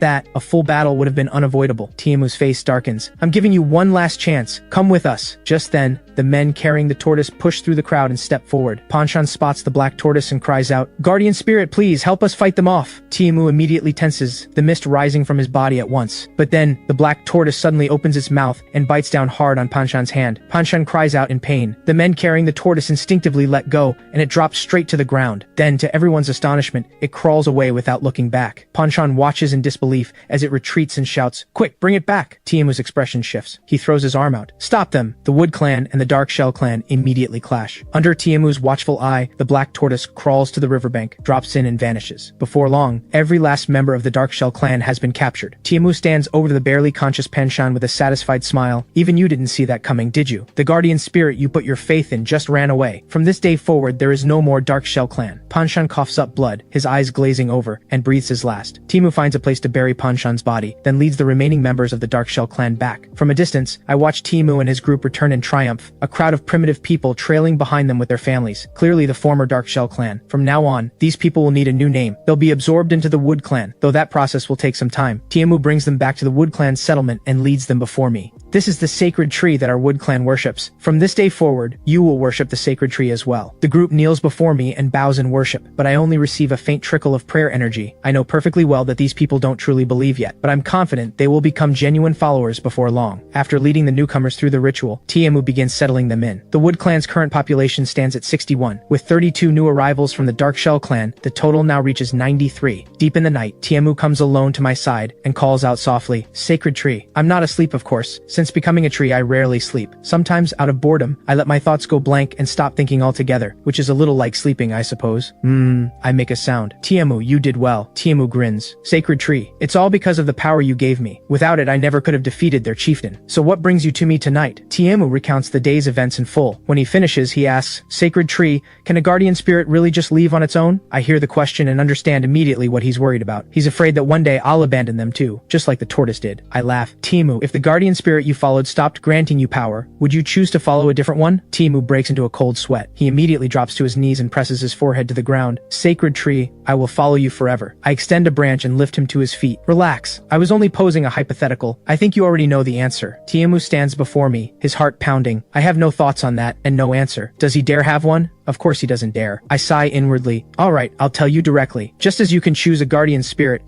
Speaker 1: that, a full battle would have been unavoidable. Tiamu's face darkens. "I'm giving you one last chance. Come with us." Just then, the men carrying the tortoise push through the crowd and step forward. Panshan spots the black tortoise and cries out, "Guardian spirit, please help us fight them off." Tiamu immediately tenses, the mist rising from his body at once. But then, the black tortoise suddenly opens its mouth and bites down hard on Panshan's hand. Panshan cries out in pain. The men carrying the tortoise instinctively let go, and it drops straight to the ground. Then, to everyone's astonishment, it crawls away without looking back. Panshan watches in disbelief as it retreats and shouts, "Quick, bring it back!" Tiamu's expression shifts. He throws his arm out. "Stop them!" The Wood clan and the Darkshell clan immediately clash. Under Tiamu's watchful eye, the black tortoise crawls to the riverbank, drops in and vanishes. Before long, every last member of the Darkshell clan has been captured. Tiamu stands over to the barely conscious Panshan with a satisfied smile. "Even you didn't see that coming, did you? The guardian spirit you put your faith in just ran away. From this day forward, there is no more Darkshell clan." Panshan coughs up blood, his eyes glazing over, and breathes his last. Tiamu finds a place to bury Panshan's body, then leads the remaining members of the Darkshell clan back. From a distance, I watch Tiamu and his group return in triumph, a crowd of primitive people trailing behind them with their families, clearly the former Darkshell clan. From now on, these people will need a new name. They'll be absorbed into the Wood clan, though that process will take some time. Tiamu brings them back to the Wood clan settlement and leads them before me. "This is the sacred tree that our Wood clan worships. From this day forward, you will worship the sacred tree as well." The group kneels before me and bows in worship, but I only receive a faint trickle of prayer energy. I know perfectly well that these people don't truly believe yet, but I'm confident they will become genuine followers before long. After leading the newcomers through the ritual, Tiamu begins settling them in. The Wood clan's current population stands at 61. With 32 new arrivals from the Darkshell clan, the total now reaches 93. Deep in the night, Tiamu comes alone to my side and calls out softly, "Sacred tree." I'm not asleep, of course. Since becoming a tree, I rarely sleep. Sometimes, out of boredom, I let my thoughts go blank and stop thinking altogether, which is a little like sleeping, I suppose. I make a sound. "Tiamu, you did well." Tiamu grins. "Sacred tree, it's all because of the power you gave me. Without it, I never could have defeated their chieftain. So what brings you to me tonight?" Tiamu recounts the day's events in full. When he finishes, he asks, "Sacred tree, can a guardian spirit really just leave on its own?" I hear the question and understand immediately what he's worried about. He's afraid that one day I'll abandon them too, just like the tortoise did. I laugh. "Tiamu, if the guardian spirit you followed stopped granting you power, would you choose to follow a different one?" Tiamu breaks into a cold sweat. He immediately drops to his knees and presses his forehead to the ground. "Sacred tree, I will follow you forever." I extend a branch and lift him to his feet. "Relax. I was only posing a hypothetical. I think you already know the answer." Tiamu stands before me, his heart pounding. I have no thoughts on that, and no answer. Does he dare have one? Of course he doesn't dare. I sigh inwardly. "Alright, I'll tell you directly. Just as you can choose a guardian spirit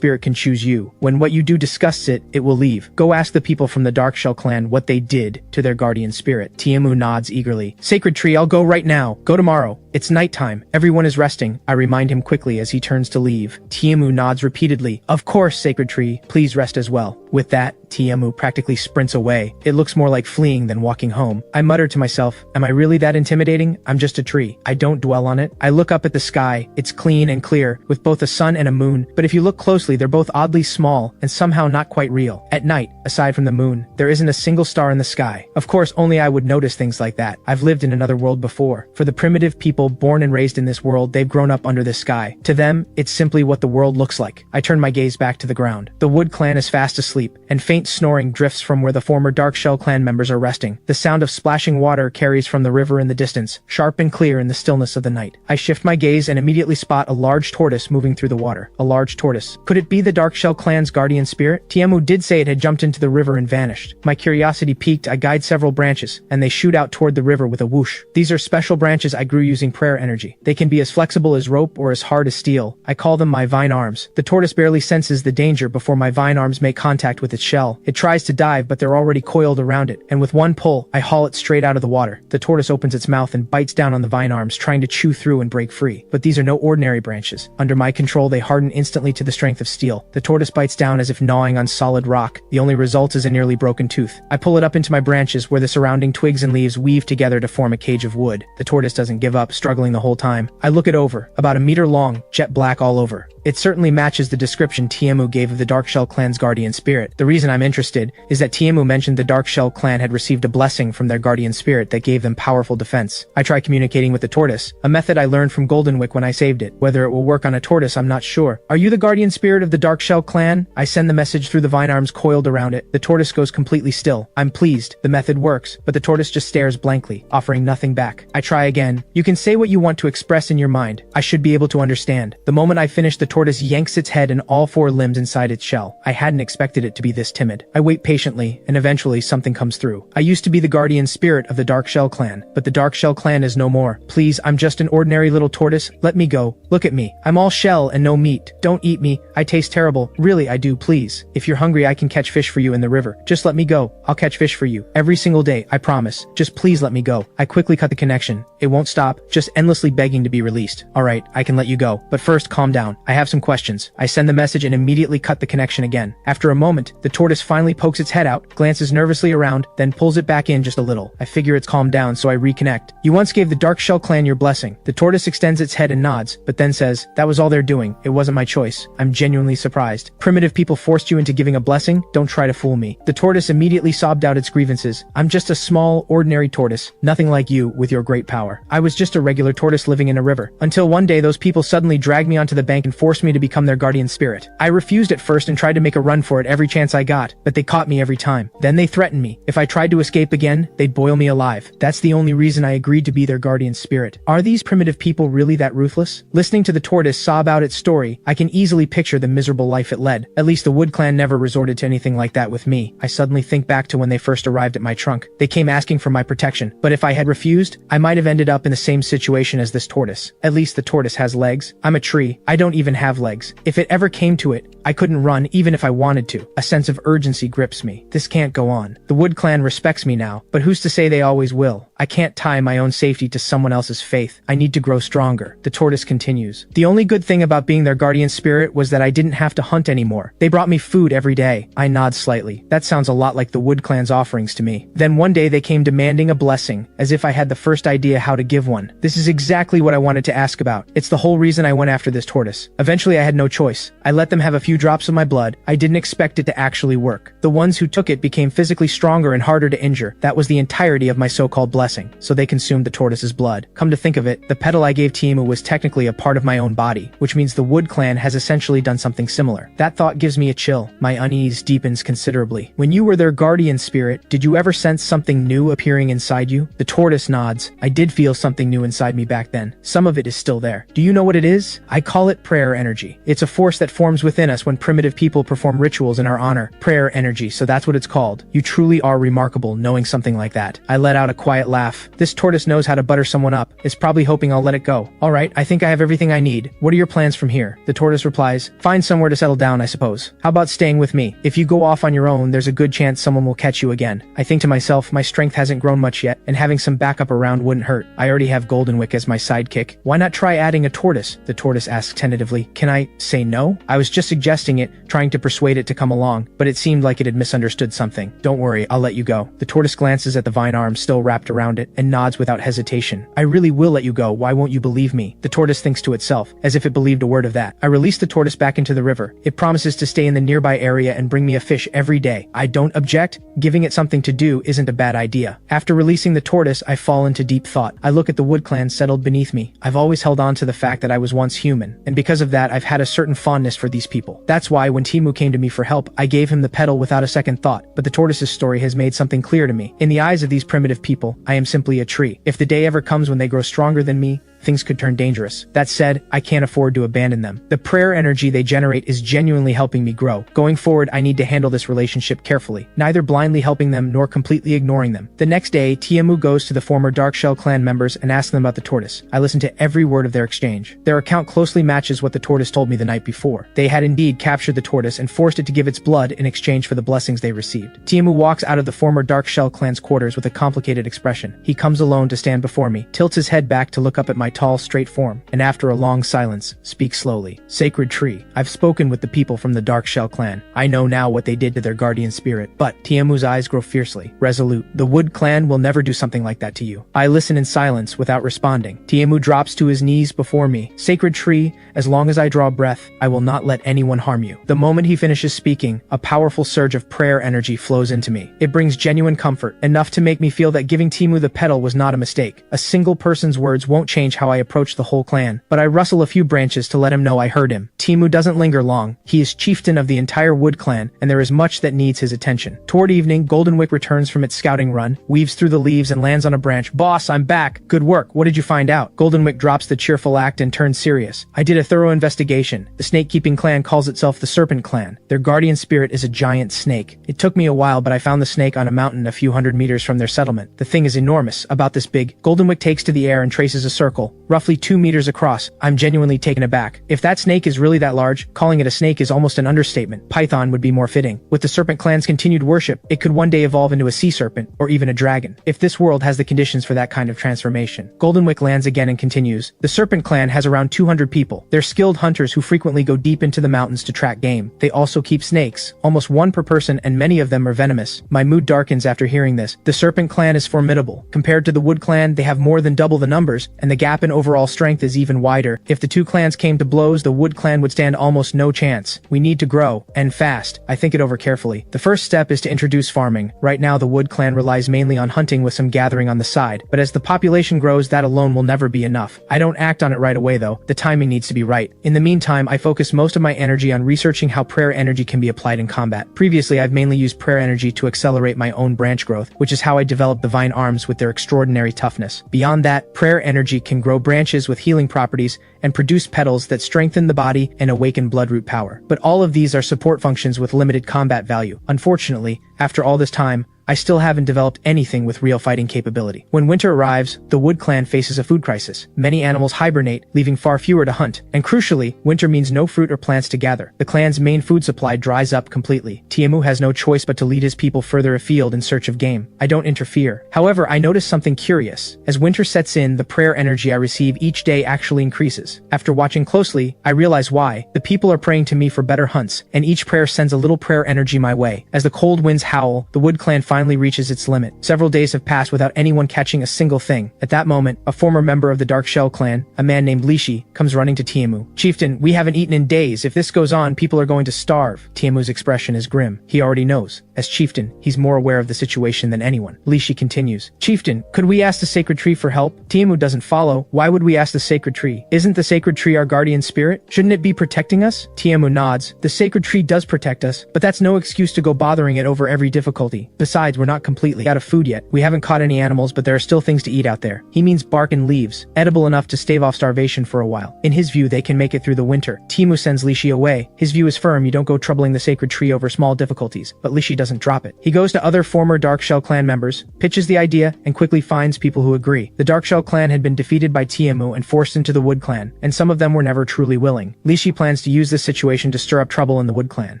Speaker 1: can choose you. When what you do disgusts it, it will leave. Go ask the people from the Darkshell clan what they did to their guardian spirit." Tiamu nods eagerly. "Sacred tree, I'll go right now. Go tomorrow. It's nighttime. Everyone is resting." I remind him quickly as he turns to leave. Tiamu nods repeatedly. "Of course, sacred tree. Please rest as well." With that, Tiamu practically sprints away. It looks more like fleeing than walking home. I mutter to myself, am I really that intimidating? I'm just a tree. I don't dwell on it. I look up at the sky. It's clean and clear, with both a sun and a moon, but if you look closely, they're both oddly small and somehow not quite real. At night, aside from the moon, there isn't a single star in the sky. Of course, only I would notice things like that. I've lived in another world before. For the primitive people people born and raised in this world, they've grown up under this sky. To them, it's simply what the world looks like. I turn my gaze back to the ground. The Wood Clan is fast asleep, and faint snoring drifts from where the former Dark Shell Clan members are resting. The sound of splashing water carries from the river in the distance, sharp and clear in the stillness of the night. I shift my gaze and immediately spot a large tortoise moving through the water. A large tortoise. Could it be the Dark Shell Clan's guardian spirit? Tiamu did say it had jumped into the river and vanished. My curiosity piqued, I guide several branches, and they shoot out toward the river with a whoosh. These are special branches I grew using prayer energy. They can be as flexible as rope or as hard as steel. I call them my vine arms. The tortoise barely senses the danger before my vine arms make contact with its shell. It tries to dive, but they're already coiled around it, and with one pull, I haul it straight out of the water. The tortoise opens its mouth and bites down on the vine arms, trying to chew through and break free. But these are no ordinary branches. Under my control, they harden instantly to the strength of steel. The tortoise bites down as if gnawing on solid rock. The only result is a nearly broken tooth. I pull it up into my branches, where the surrounding twigs and leaves weave together to form a cage of wood. The tortoise doesn't give up, struggling the whole time. I look it over. About a meter long, jet black all over. It certainly matches the description Tiamu gave of the Dark Shell Clan's guardian spirit. The reason I'm interested is that Tiamu mentioned the Dark Shell Clan had received a blessing from their guardian spirit that gave them powerful defense. I try communicating with the tortoise, a method I learned from Goldenwick when I saved it. Whether it will work on a tortoise, I'm not sure. Are you the guardian spirit of the Dark Shell Clan? I send the message through the vine arms coiled around it. The tortoise goes completely still. I'm pleased. The method works, but the tortoise just stares blankly, offering nothing back. I try again. You can say what you want to express in your mind. I should be able to understand. The moment I finish, the tortoise yanks its head and all four limbs inside its shell. I hadn't expected it to be this timid. I wait patiently, and eventually something comes through. I used to be the guardian spirit of the Dark Shell Clan, but the Dark Shell Clan is no more. Please, I'm just an ordinary little tortoise. Let me go. Look at me. I'm all shell and no meat. Don't eat me. I taste terrible. Really, I do, please. If you're hungry, I can catch fish for you in the river. Just let me go. I'll catch fish for you. Every single day, I promise. Just please let me go. I quickly cut the connection. It won't stop, just endlessly begging to be released. Alright, I can let you go. But first, calm down. I have some questions. I send the message and immediately cut the connection again. After a moment, the tortoise finally pokes its head out, glances nervously around, then pulls it back in just a little. I figure it's calmed down, so I reconnect. You once gave the Dark Shell Clan your blessing. The tortoise extends its head and nods, but then says, that was all they're doing. It wasn't my choice. I'm genuinely surprised. Primitive people forced you into giving a blessing? Don't try to fool me. The tortoise immediately sobbed out its grievances. I'm just a small, ordinary tortoise. Nothing like you, with your great power. I was just a regular tortoise living in a river. Until one day those people suddenly dragged me onto the bank and forced me to become their guardian spirit. I refused at first and tried to make a run for it every chance I got, but they caught me every time. Then they threatened me. If I tried to escape again, they'd boil me alive. That's the only reason I agreed to be their guardian spirit. Are these primitive people really that ruthless? Listening to the tortoise sob out its story, I can easily picture the miserable life it led. At least the Wood Clan never resorted to anything like that with me. I suddenly think back to when they first arrived at my trunk. They came asking for my protection, but if I had refused, I might have ended up in the same situation as this tortoise. At least the tortoise has legs. I'm a tree. I don't even have legs. If it ever came to it, I couldn't run even if I wanted to. A sense of urgency grips me. This can't go on. The Wood Clan respects me now, but who's to say they always will? I can't tie my own safety to someone else's faith. I need to grow stronger. The tortoise continues. The only good thing about being their guardian spirit was that I didn't have to hunt anymore. They brought me food every day. I nod slightly. That sounds a lot like the Wood Clan's offerings to me. Then one day they came demanding a blessing, as if I had the first idea how to give one. This is exactly what I wanted to ask about. It's the whole reason I went after this tortoise. Eventually I had no choice. I let them have a few drops of my blood. I didn't expect it to actually work. The ones who took it became physically stronger and harder to injure. That was the entirety of my so-called blessing. So they consumed the tortoise's blood. Come to think of it, the petal I gave Tiamu was technically a part of my own body, which means the Wood Clan has essentially done something similar. That thought gives me a chill. My unease deepens considerably. When you were their guardian spirit, did you ever sense something new appearing inside you? The tortoise nods. I did feel something new inside me back then. Some of it is still there. Do you know what it is? I call it prayer energy. It's a force that forms within us when primitive people perform rituals in our honor. Prayer energy, so that's what it's called. You truly are remarkable knowing something like that. I let out a quiet laugh. This tortoise knows how to butter someone up. It's probably hoping I'll let it go. Alright, I think I have everything I need. What are your plans from here? The tortoise replies, find somewhere to settle down, I suppose. How about staying with me? If you go off on your own, there's a good chance someone will catch you again. I think to myself, my strength hasn't grown much yet, and having some backup around wouldn't hurt. I already have Goldenwick as my sidekick. Why not try adding a tortoise? The tortoise asks tentatively. Can I say no? I was just suggesting it, trying to persuade it to come along, but it seemed like it had misunderstood something. Don't worry, I'll let you go. The tortoise glances at the vine arm still wrapped around around it and nods without hesitation. I really will let you go, why won't you believe me? The tortoise thinks to itself, as if it believed a word of that. I release the tortoise back into the river. It promises to stay in the nearby area and bring me a fish every day. I don't object. Giving it something to do isn't a bad idea. After releasing the tortoise, I fall into deep thought. I look at the Wood Clan settled beneath me. I've always held on to the fact that I was once human, and because of that I've had a certain fondness for these people. That's why when Timu came to me for help, I gave him the petal without a second thought. But the tortoise's story has made something clear to me. In the eyes of these primitive people, I am simply a tree. If the day ever comes when they grow stronger than me, things could turn dangerous. That said, I can't afford to abandon them. The prayer energy they generate is genuinely helping me grow. Going forward, I need to handle this relationship carefully, neither blindly helping them nor completely ignoring them. The next day, Tiemu goes to the former Darkshell clan members and asks them about the tortoise. I listen to every word of their exchange. Their account closely matches what the tortoise told me the night before. They had indeed captured the tortoise and forced it to give its blood in exchange for the blessings they received. Tiemu walks out of the former Darkshell clan's quarters with a complicated expression. He comes alone to stand before me, tilts his head back to look up at my tall, straight form, and after a long silence, speaks slowly. Sacred tree, I've spoken with the people from the Darkshell clan. I know now what they did to their guardian spirit. But Tiemu's eyes grow fiercely, resolute. The Wood clan will never do something like that to you. I listen in silence without responding. Tiemu drops to his knees before me. Sacred tree, as long as I draw breath, I will not let anyone harm you. The moment he finishes speaking, a powerful surge of prayer energy flows into me. It brings genuine comfort, enough to make me feel that giving Tiemu the petal was not a mistake. A single person's words won't change how I approach the whole clan, but I rustle a few branches to let him know I heard him. Tiemu doesn't linger long. He is chieftain of the entire Wood clan, and there is much that needs his attention. Toward evening, Goldenwick returns from its scouting run, weaves through the leaves and lands on a branch. Boss, I'm back. Good work. What did you find out? Goldenwick drops the cheerful act and turns serious. I did a thorough investigation. The snake-keeping clan calls itself the Serpent Clan. Their guardian spirit is a giant snake. It took me a while, but I found the snake on a mountain a few hundred meters from their settlement. The thing is enormous, about this big. Goldenwick takes to the air and traces a circle, roughly 2 meters across. I'm genuinely taken aback. If that snake is really that large, calling it a snake is almost an understatement. Python would be more fitting. With the Serpent Clan's continued worship, it could one day evolve into a sea serpent, or even a dragon, if this world has the conditions for that kind of transformation. Goldenwick lands again and continues. The Serpent Clan has around 200 people. They're skilled hunters who frequently go deep into the mountains to track game. They also keep snakes, almost one per person, and many of them are venomous. My mood darkens after hearing this. The Serpent Clan is formidable. Compared to the Wood Clan, they have more than double the numbers, and the gap in overall strength is even wider. If the two clans came to blows, the Wood Clan would stand almost no chance. We need to grow, and fast. I think it over carefully. The first step is to introduce farming. Right now, the Wood Clan relies mainly on hunting with some gathering on the side, but as the population grows, that alone will never be enough. I don't act on it right away though. The timing needs to be right. In the meantime, I focus most of my energy on researching how prayer energy can be applied in combat. Previously, I've mainly used prayer energy to accelerate my own branch growth, which is how I developed the vine arms with their extraordinary toughness. Beyond that, prayer energy can grow branches with healing properties and produce petals that strengthen the body and awaken bloodroot power. But all of these are support functions with limited combat value. Unfortunately, after all this time, I still haven't developed anything with real fighting capability. When winter arrives, the Wood Clan faces a food crisis. Many animals hibernate, leaving far fewer to hunt. And crucially, winter means no fruit or plants to gather. The clan's main food supply dries up completely. Tiemu has no choice but to lead his people further afield in search of game. I don't interfere. However, I notice something curious. As winter sets in, the prayer energy I receive each day actually increases. After watching closely, I realize why. The people are praying to me for better hunts, and each prayer sends a little prayer energy my way. As the cold winds howl, the Wood Clan finally reaches its limit. Several days have passed without anyone catching a single thing. At that moment, a former member of the Dark Shell clan, a man named Lishi, comes running to Tiemu. Chieftain, we haven't eaten in days. If this goes on, people are going to starve. Tiemu's expression is grim. He already knows. As chieftain, he's more aware of the situation than anyone. Lishi continues. Chieftain, could we ask the sacred tree for help? Tiemu doesn't follow. Why would we ask the sacred tree? Isn't the sacred tree our guardian spirit? Shouldn't it be protecting us? Tiemu nods. The sacred tree does protect us, but that's no excuse to go bothering it over every difficulty. Besides, we're not completely out of food yet. We haven't caught any animals, but there are still things to eat out there. He means bark and leaves, edible enough to stave off starvation for a while. In his view, they can make it through the winter. Tiemu sends Lishi away. His view is firm, you don't go troubling the sacred tree over small difficulties, but Lishi doesn't drop it. He goes to other former Dark Shell clan members, pitches the idea, and quickly finds people who agree. The Dark Shell clan had been defeated by Tiemu and forced into the Wood clan, and some of them were never truly willing. Lishi plans to use this situation to stir up trouble in the Wood clan.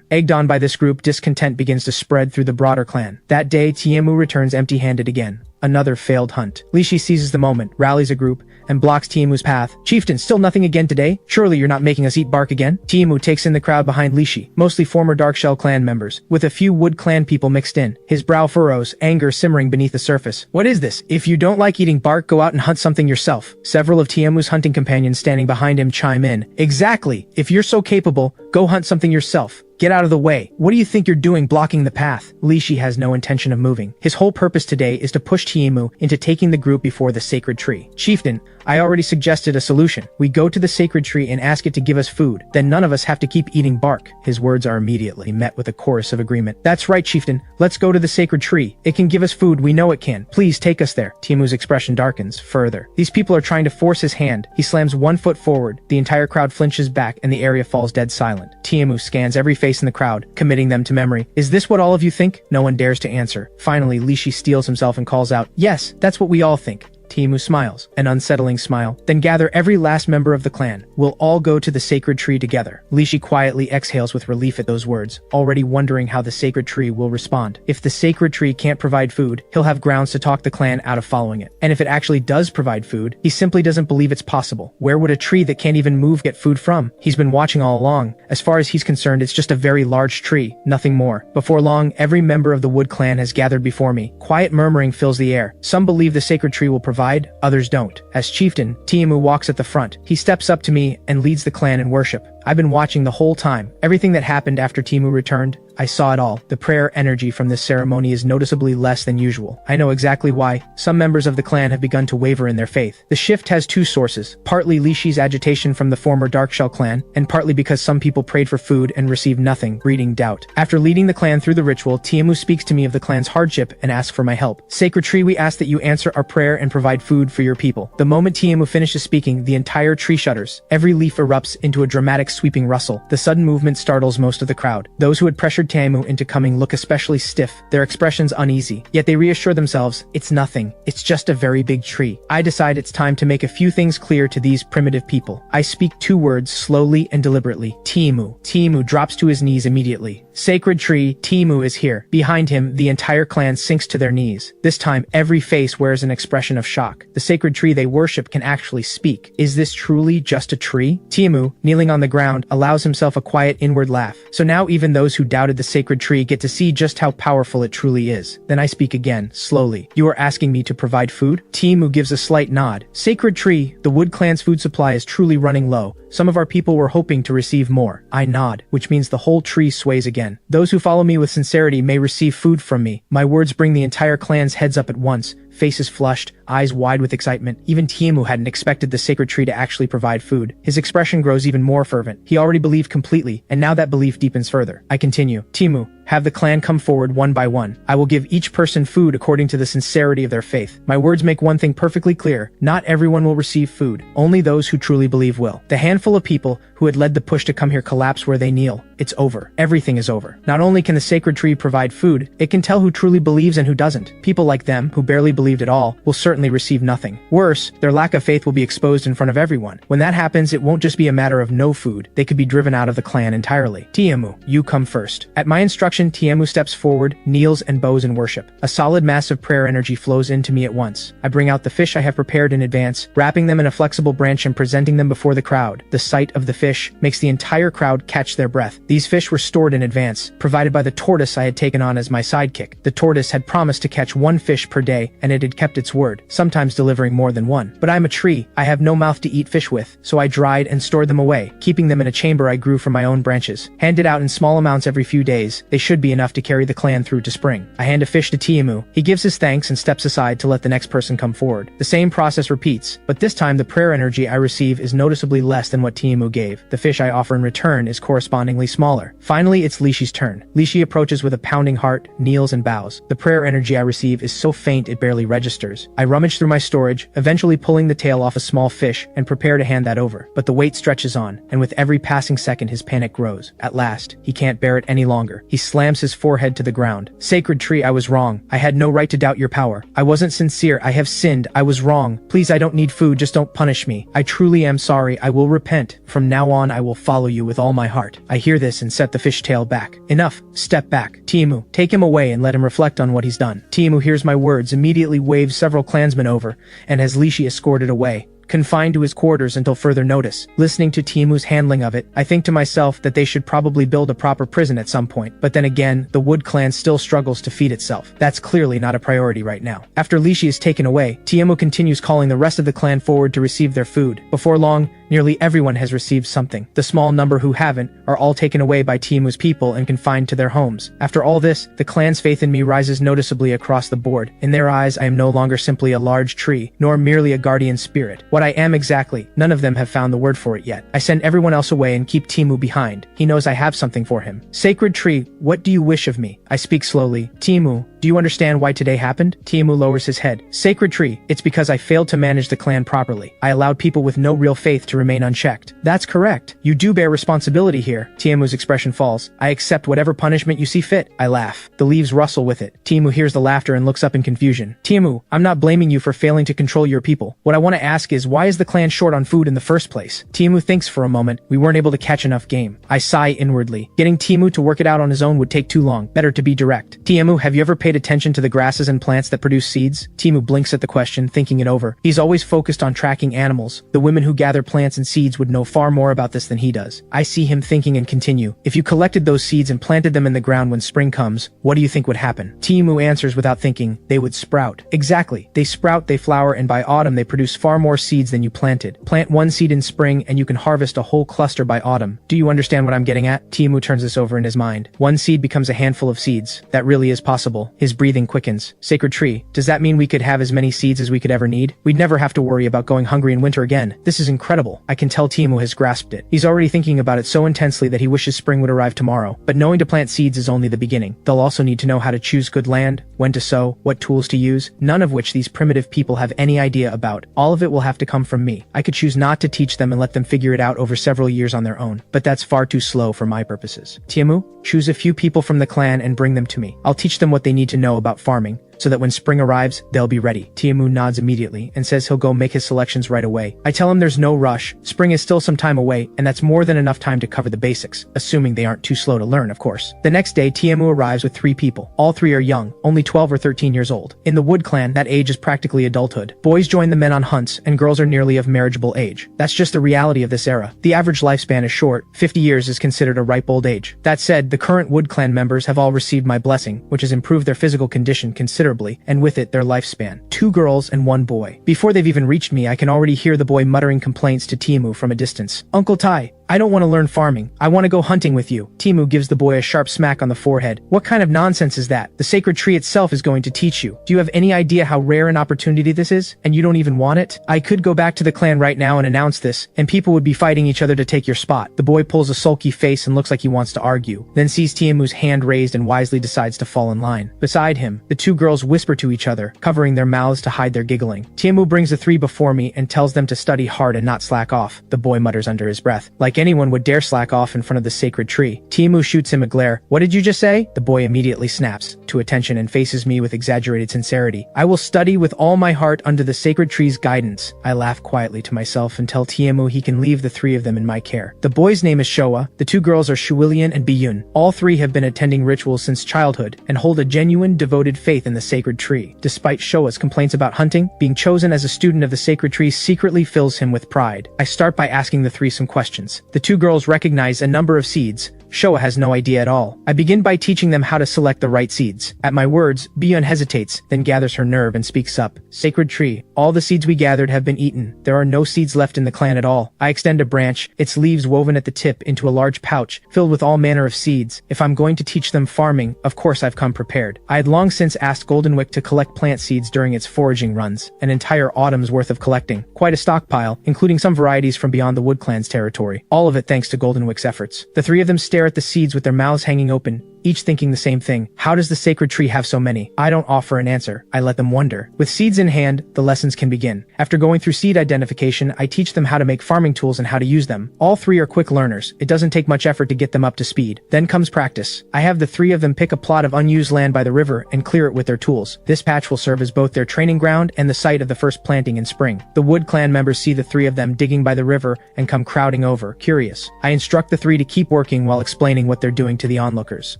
Speaker 1: Egged on by this group, discontent begins to spread through the broader clan. That day, Tiemu returns empty-handed again. Another failed hunt. Lishi seizes the moment, rallies a group, and blocks Tiamu's path. Chieftain, still nothing again today? Surely you're not making us eat bark again? Tiamu takes in the crowd behind Lishi, mostly former Darkshell clan members, with a few Wood clan people mixed in. His brow furrows, anger simmering beneath the surface. What is this? If you don't like eating bark, go out and hunt something yourself. Several of Tiamu's hunting companions standing behind him chime in. Exactly. If you're so capable, go hunt something yourself. Get out of the way. What do you think you're doing blocking the path? Lishi has no intention of moving. His whole purpose today is to push Tiamu into taking the group before the sacred tree. Chieftain, I already suggested a solution. We go to the sacred tree and ask it to give us food. Then none of us have to keep eating bark. His words are immediately met with a chorus of agreement. That's right, Chieftain. Let's go to the sacred tree. It can give us food. We know it can. Please take us there. Tiamu's expression darkens further. These people are trying to force his hand. He slams one foot forward. The entire crowd flinches back and the area falls dead silent. Tiamu scans every face in the crowd, committing them to memory. Is this what all of you think? No one dares to answer. Finally, Lishi steels himself and calls out, yes, that's what we all think. Tiamu smiles, an unsettling smile. Then gather every last member of the clan. We'll all go to the sacred tree together. Lishi quietly exhales with relief at those words, already wondering how the sacred tree will respond. If the sacred tree can't provide food, he'll have grounds to talk the clan out of following it. And if it actually does provide food, he simply doesn't believe it's possible. Where would a tree that can't even move get food from? He's been watching all along. As far as he's concerned, it's just a very large tree, nothing more. Before long, every member of the Wood clan has gathered before me. Quiet murmuring fills the air. Some believe the sacred tree will provide, others don't. As chieftain, Tiamu walks at the front. He steps up to me and leads the clan in worship. I've been watching the whole time. Everything that happened after Tiamu returned, I saw it all. The prayer energy from this ceremony is noticeably less than usual. I know exactly why. Some members of the clan have begun to waver in their faith. The shift has two sources, partly Lishi's agitation from the former Darkshell clan, and partly because some people prayed for food and received nothing, breeding doubt. After leading the clan through the ritual, Tiamu speaks to me of the clan's hardship and asks for my help. Sacred Tree, we ask that you answer our prayer and provide food for your people. The moment Tiamu finishes speaking, the entire tree shudders. Every leaf erupts into a dramatic sweeping rustle. The sudden movement startles most of the crowd. Those who had pressured Tiamu into coming look especially stiff, their expressions uneasy. Yet they reassure themselves, it's nothing. It's just a very big tree. I decide it's time to make a few things clear to these primitive people. I speak two words slowly and deliberately. Tiamu. Tiamu drops to his knees immediately. Sacred Tree, Tiamu is here. Behind him, the entire clan sinks to their knees. This time, every face wears an expression of shock. The sacred tree they worship can actually speak. Is this truly just a tree? Tiamu, kneeling on the ground, allows himself a quiet inward laugh. So now even those who doubted the sacred tree get to see just how powerful it truly is. Then I speak again, slowly. You are asking me to provide food? Tiamu gives a slight nod. Sacred Tree, the Wood clan's food supply is truly running low. Some of our people were hoping to receive more. I nod, which means the whole tree sways again. Those who follow me with sincerity may receive food from me. My words bring the entire clan's heads up at once, faces flushed, eyes wide with excitement. Even Tiamu hadn't expected the sacred tree to actually provide food. His expression grows even more fervent. He already believed completely, and now that belief deepens further. I continue. Tiamu, have the clan come forward one by one. I will give each person food according to the sincerity of their faith. My words make one thing perfectly clear. Not everyone will receive food. Only those who truly believe will. The handful of people who had led the push to come here collapse where they kneel. It's over. Everything is over. Not only can the sacred tree provide food, it can tell who truly believes and who doesn't. People like them, who barely believed at all, will certainly receive nothing. Worse, their lack of faith will be exposed in front of everyone. When that happens, it won't just be a matter of no food. They could be driven out of the clan entirely. Tiamu, you come first. At my instruction, Tiamu steps forward, kneels and bows in worship. A solid mass of prayer energy flows into me at once. I bring out the fish I have prepared in advance, wrapping them in a flexible branch and presenting them before the crowd. The sight of the fish makes the entire crowd catch their breath. These fish were stored in advance, provided by the tortoise I had taken on as my sidekick. The tortoise had promised to catch one fish per day, and it had kept its word, sometimes delivering more than one. But I'm a tree. I have no mouth to eat fish with, so I dried and stored them away, keeping them in a chamber I grew from my own branches. Handed out in small amounts every few days, they should be enough to carry the clan through to spring. I hand a fish to Tiamu. He gives his thanks and steps aside to let the next person come forward. The same process repeats, but this time the prayer energy I receive is noticeably less than what Tiamu gave. The fish I offer in return is correspondingly smaller. Finally, it's Lishi's turn. Lishi approaches with a pounding heart, kneels and bows. The prayer energy I receive is so faint it barely registers. I rummage through my storage, eventually pulling the tail off a small fish, and prepare to hand that over. But the wait stretches on, and with every passing second his panic grows. At last, he can't bear it any longer. He slams his forehead to the ground. Sacred Tree, I was wrong. I had no right to doubt your power. I wasn't sincere. I have sinned. I was wrong. Please, I don't need food. Just don't punish me. I truly am sorry. I will repent. From now on, I will follow you with all my heart. I hear this and set the fish tail back. Enough. Step back. Tiamu, take him away and let him reflect on what he's done. Tiamu hears my words, immediately waves several clansmen over, and has Lishi escorted away. confined to his quarters until further notice. Listening to Timu's handling of it, I think to myself that they should probably build a proper prison at some point. But then again, the Wood Clan still struggles to feed itself. That's clearly not a priority right now. After Lishi is taken away, Timu continues calling the rest of the clan forward to receive their food. Before long, nearly everyone has received something. The small number who haven't are all taken away by Timu's people and confined to their homes. After all this, the clan's faith in me rises noticeably across the board. In their eyes, I am no longer simply a large tree, nor merely a guardian spirit. What I am exactly, none of them have found the word for it yet. I send everyone else away and keep Timu behind. He knows I have something for him. Sacred tree, what do you wish of me? I speak slowly. Timu, do you understand why today happened? Timu lowers his head. Sacred tree, it's because I failed to manage the clan properly. I allowed people with no real faith to remain unchecked. That's correct. You do bear responsibility here. Timu's expression falls. I accept whatever punishment you see fit. I laugh. The leaves rustle with it. Timu hears the laughter and looks up in confusion. Timu, I'm not blaming you for failing to control your people. What I want to ask is, why is the clan short on food in the first place? Timu thinks for a moment. We weren't able to catch enough game. I sigh inwardly. Getting Timu to work it out on his own would take too long. Better to be direct. Timu, have you ever paid attention to the grasses and plants that produce seeds? Timu blinks at the question, thinking it over. He's always focused on tracking animals. The women who gather plants and seeds would know far more about this than he does. I see him thinking and continue. If you collected those seeds and planted them in the ground when spring comes, what do you think would happen? Timu answers without thinking. They would sprout. Exactly. They sprout, they flower, and by autumn they produce far more seeds than you planted. Plant one seed in spring and you can harvest a whole cluster by autumn. Do you understand what I'm getting at? Timu turns this over in his mind. One seed becomes a handful of seeds. That really is possible. His breathing quickens. Sacred tree, does that mean we could have as many seeds as we could ever need? We'd never have to worry about going hungry in winter again. This is incredible. I can tell Timu has grasped it. He's already thinking about it so intensely that he wishes spring would arrive tomorrow. But knowing to plant seeds is only the beginning. They'll also need to know how to choose good land, when to sow, what tools to use, none of which these primitive people have any idea about. All of it will have to come from me. I could choose not to teach them and let them figure it out over several years on their own, but that's far too slow for my purposes. Timu, choose a few people from the clan and bring them to me. I'll teach them what they need to know about farming, so that when spring arrives, they'll be ready. Timu nods immediately and says he'll go make his selections right away. I tell him there's no rush, spring is still some time away, and that's more than enough time to cover the basics, assuming they aren't too slow to learn, of course. The next day, Timu arrives with 3 people. All 3 are young, only 12 or 13 years old. In the Wood Clan, that age is practically adulthood. Boys join the men on hunts, and girls are nearly of marriageable age. That's just the reality of this era. The average lifespan is short. 50 years is considered a ripe old age. That said, the current Wood Clan members have all received my blessing, which has improved their physical condition considerably, and with it, their lifespan. 2 girls and 1 boy. Before they've even reached me, I can already hear the boy muttering complaints to Timu from a distance. Uncle Tai, I don't want to learn farming. I want to go hunting with you. Timu gives the boy a sharp smack on the forehead. What kind of nonsense is that? The sacred tree itself is going to teach you. Do you have any idea how rare an opportunity this is? And you don't even want it? I could go back to the clan right now and announce this, and people would be fighting each other to take your spot. The boy pulls a sulky face and looks like he wants to argue, then sees Timu's hand raised and wisely decides to fall in line. Beside him, the 2 girls whisper to each other, covering their mouths to hide their giggling. Timu brings the 3 before me and tells them to study hard and not slack off. The boy mutters under his breath. Like anyone would dare slack off in front of the sacred tree. Timu shoots him a glare. What did you just say? The boy immediately snaps to attention and faces me with exaggerated sincerity. I will study with all my heart under the sacred tree's guidance. I laugh quietly to myself and tell Timu he can leave the 3 of them in my care. The boy's name is Showa. The 2 girls are Shuilian and Biyun. All 3 have been attending rituals since childhood and hold a genuine, devoted faith in the sacred tree. Despite Showa's complaints about hunting, being chosen as a student of the sacred tree secretly fills him with pride. I start by asking the 3 some questions. The 2 girls recognize a number of seeds. Showa has no idea at all. I begin by teaching them how to select the right seeds. At my words, Biyun hesitates, then gathers her nerve and speaks up. Sacred tree, all the seeds we gathered have been eaten. There are no seeds left in the clan at all. I extend a branch, its leaves woven at the tip, into a large pouch, filled with all manner of seeds. If I'm going to teach them farming, of course I've come prepared. I had long since asked Goldenwick to collect plant seeds during its foraging runs, an entire autumn's worth of collecting. Quite a stockpile, including some varieties from beyond the Wood Clan's territory. All of it thanks to Goldenwick's efforts. The 3 of them stare at the seeds with their mouths hanging open, each thinking the same thing. How does the sacred tree have so many? I don't offer an answer. I let them wonder. With seeds in hand, the lessons can begin. After going through seed identification, I teach them how to make farming tools and how to use them. All 3 are quick learners. It doesn't take much effort to get them up to speed. Then comes practice. I have the 3 of them pick a plot of unused land by the river and clear it with their tools. This patch will serve as both their training ground and the site of the first planting in spring. The Wood Clan members see the 3 of them digging by the river and come crowding over, curious. I instruct the 3 to keep working while explaining what they're doing to the onlookers.